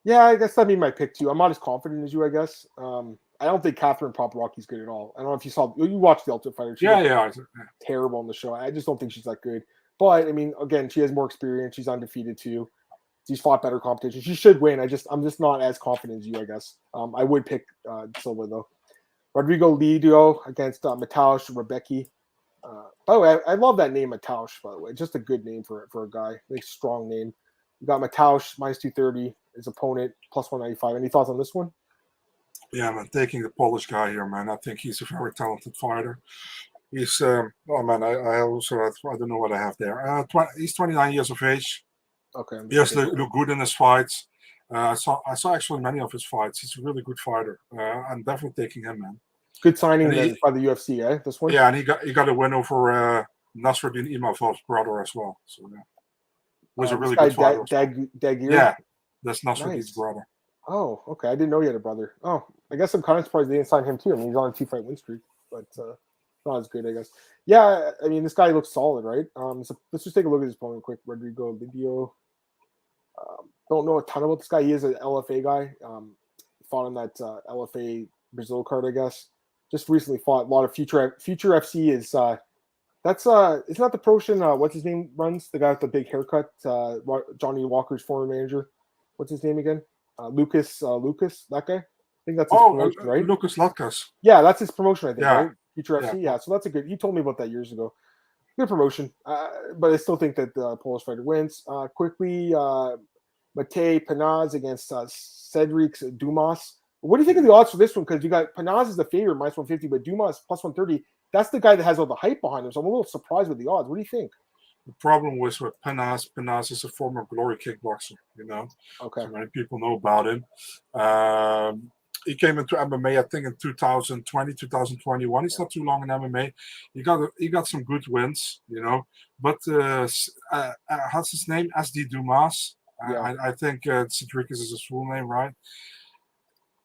Yeah, I guess that'd be my pick too. I'm not as confident as you, I guess. I don't think Katrin Poprocki's good at all. I don't know if you watched The Ultimate Fighter. Yeah. Terrible on the show. I just don't think she's that good. But I mean, again, she has more experience. She's undefeated too. She's fought better competition. She should win. I'm just not as confident as you, I guess. I would pick Silva though. Rodrigo Lidio against Mateusz Rebecki. By the way, I love that name, Mateusz, by the way. Just a good name for a guy. Like, strong name. You got Mateusz, -230. His opponent, +195. Any thoughts on this one? Yeah, I'm taking the Polish guy here, man. I think he's a very talented fighter. He's, I don't know what I have there. He's 29 years of age. Okay. He has look good in his fights. I saw actually many of his fights. He's a really good fighter. I'm definitely taking him, man. Good signing by the UFC, eh? This one. Yeah, and he got a win over Nassourdine Imavov's brother as well. So yeah, was a really good fighter. Dagir? Yeah, that's Nassourdine's brother. Oh, okay. I didn't know he had a brother. Oh, I guess I'm kind of surprised they didn't sign him too. I mean, he's on a 2-fight win streak, but not as good, I guess. Yeah, I mean, this guy looks solid, right? So let's just take a look at his opponent quick. Rodrigo Lidio. Don't know a ton about this guy. He is an LFA guy. Fought in that LFA Brazil card, I guess. Just recently fought a lot of Future FC is that's it's not the promotion. What's his name runs? The guy with the big haircut, Johnny Walker's former manager. What's his name again? Lucas, that guy. I think that's his promotion, right? Lucas Latkas. Yeah, that's his promotion, I think, Yeah. right? Future FC. Yeah, so that's a good. You told me about that years ago. Good promotion, but I still think that the Polish fighter wins. Quickly, Matej Penaz against Cedric Dumas. What do you think of the odds for this one? Because you got Penaz is the favorite, minus 150, but Dumas plus 130. That's the guy that has all the hype behind him. So I'm a little surprised with the odds. What do you think? The problem was with Penaz is a former glory kickboxer, Okay. So many people know about him. He came into MMA, I think, in 2020, 2021. He's not too long in MMA. He got some good wins, But how's his name? SD Dumas. Yeah. I think Cedric is his full name, right?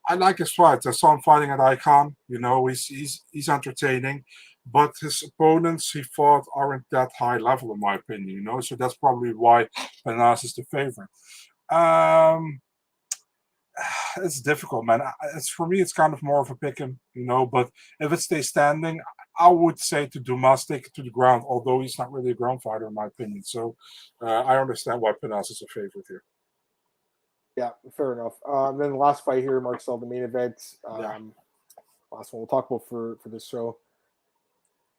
I like his fights. I saw him fighting at Icon. He's entertaining, but his opponents he fought aren't that high level, in my opinion. So that's probably why Penaz is the favorite. It's difficult, man. For me, it's kind of more of a pick 'em, But if it stays standing, I would say to Dumas take it to the ground. Although he's not really a ground fighter, in my opinion. So I understand why Penaz is a favorite here. Yeah, fair enough. Then the last fight here, Marcel, the main event. Last one we'll talk about for this show.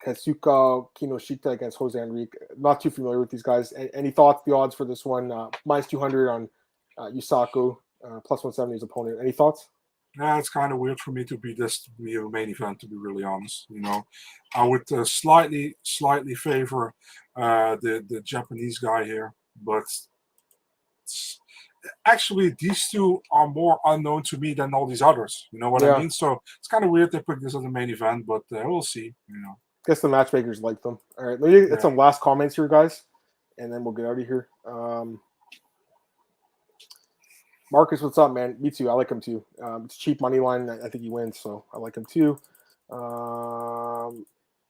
Kazuka Kinoshita against Jose Enrique. Not too familiar with these guys. Any thoughts, the odds for this one? Minus 200 on Yusaku, plus 170 his opponent. Any thoughts? Yeah, it's kind of weird for me to be a main event, to be really honest. I would slightly favor the Japanese guy here, but actually these two are more unknown to me than all these others. You know what I mean? So it's kind of weird they put this as the main event, but we'll see. Guess the matchmakers like them. All right, let me get some last comments here, guys, and then we'll get out of here. Marcus, what's up, man? Me too. I like him too. It's cheap money line. I think he wins, so I like him too.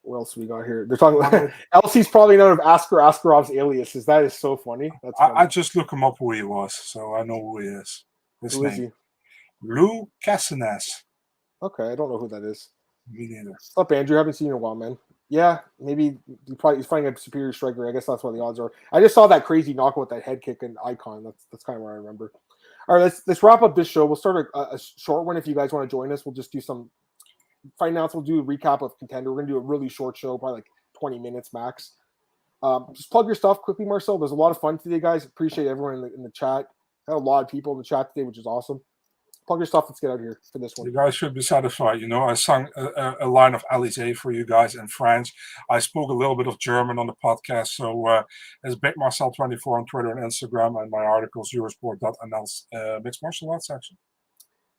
What else we got here? They're talking about LC's probably none of Askarov's aliases. That is so funny. That's funny. I just look him up who he was, so I know who he is. Who is he? Lou Casanes. Okay, I don't know who that is. Me neither. What's up, Andrew? I haven't seen you in a while, man. Yeah, maybe he's fighting a superior striker. I guess that's what the odds are. I just saw that crazy knockout with that head kick and Icon. That's kind of where I remember. All right, let's wrap up this show. We'll start a short one if you guys want to join us. We'll just do some fight announcements. We'll do a recap of Contender. We're going to do a really short show, probably like 20 minutes max. Just plug your stuff quickly, Marcel. There's a lot of fun today, guys. Appreciate everyone in the chat. Had a lot of people in the chat today, which is awesome. Plug your stuff. Let's get out of here for this one. You guys should be satisfied. I sang a line of Alizé for you guys in French. I spoke a little bit of German on the podcast. So it's Big Marcel24 on Twitter and Instagram, and my articles, Eurosport.nl's mixed martial arts section.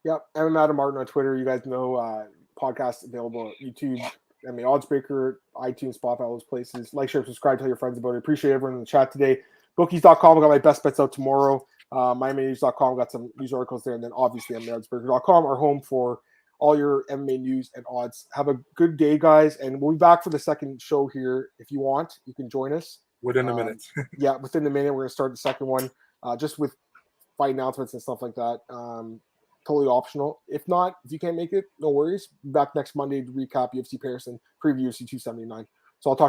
Yep. I'm Adam Martin on Twitter. You guys know podcast available on YouTube, MMA Oddsbreaker, iTunes, Spotify, all those places. Like, share, subscribe, tell your friends about it. Appreciate everyone in the chat today. Bookies.com. I got my best bets out tomorrow. MyMMAnews.com, got some news articles there, and then obviously MMAOddsbreaker.com, our home for all your MMA news and odds. Have a good day, guys, and we'll be back for the second show here. If you want, you can join us. Within a minute. Yeah, within a minute, we're going to start the second one, just with fight announcements and stuff like that. Totally optional. If not, if you can't make it, no worries. Be back next Monday to recap UFC Paris and preview UFC 279. So I'll talk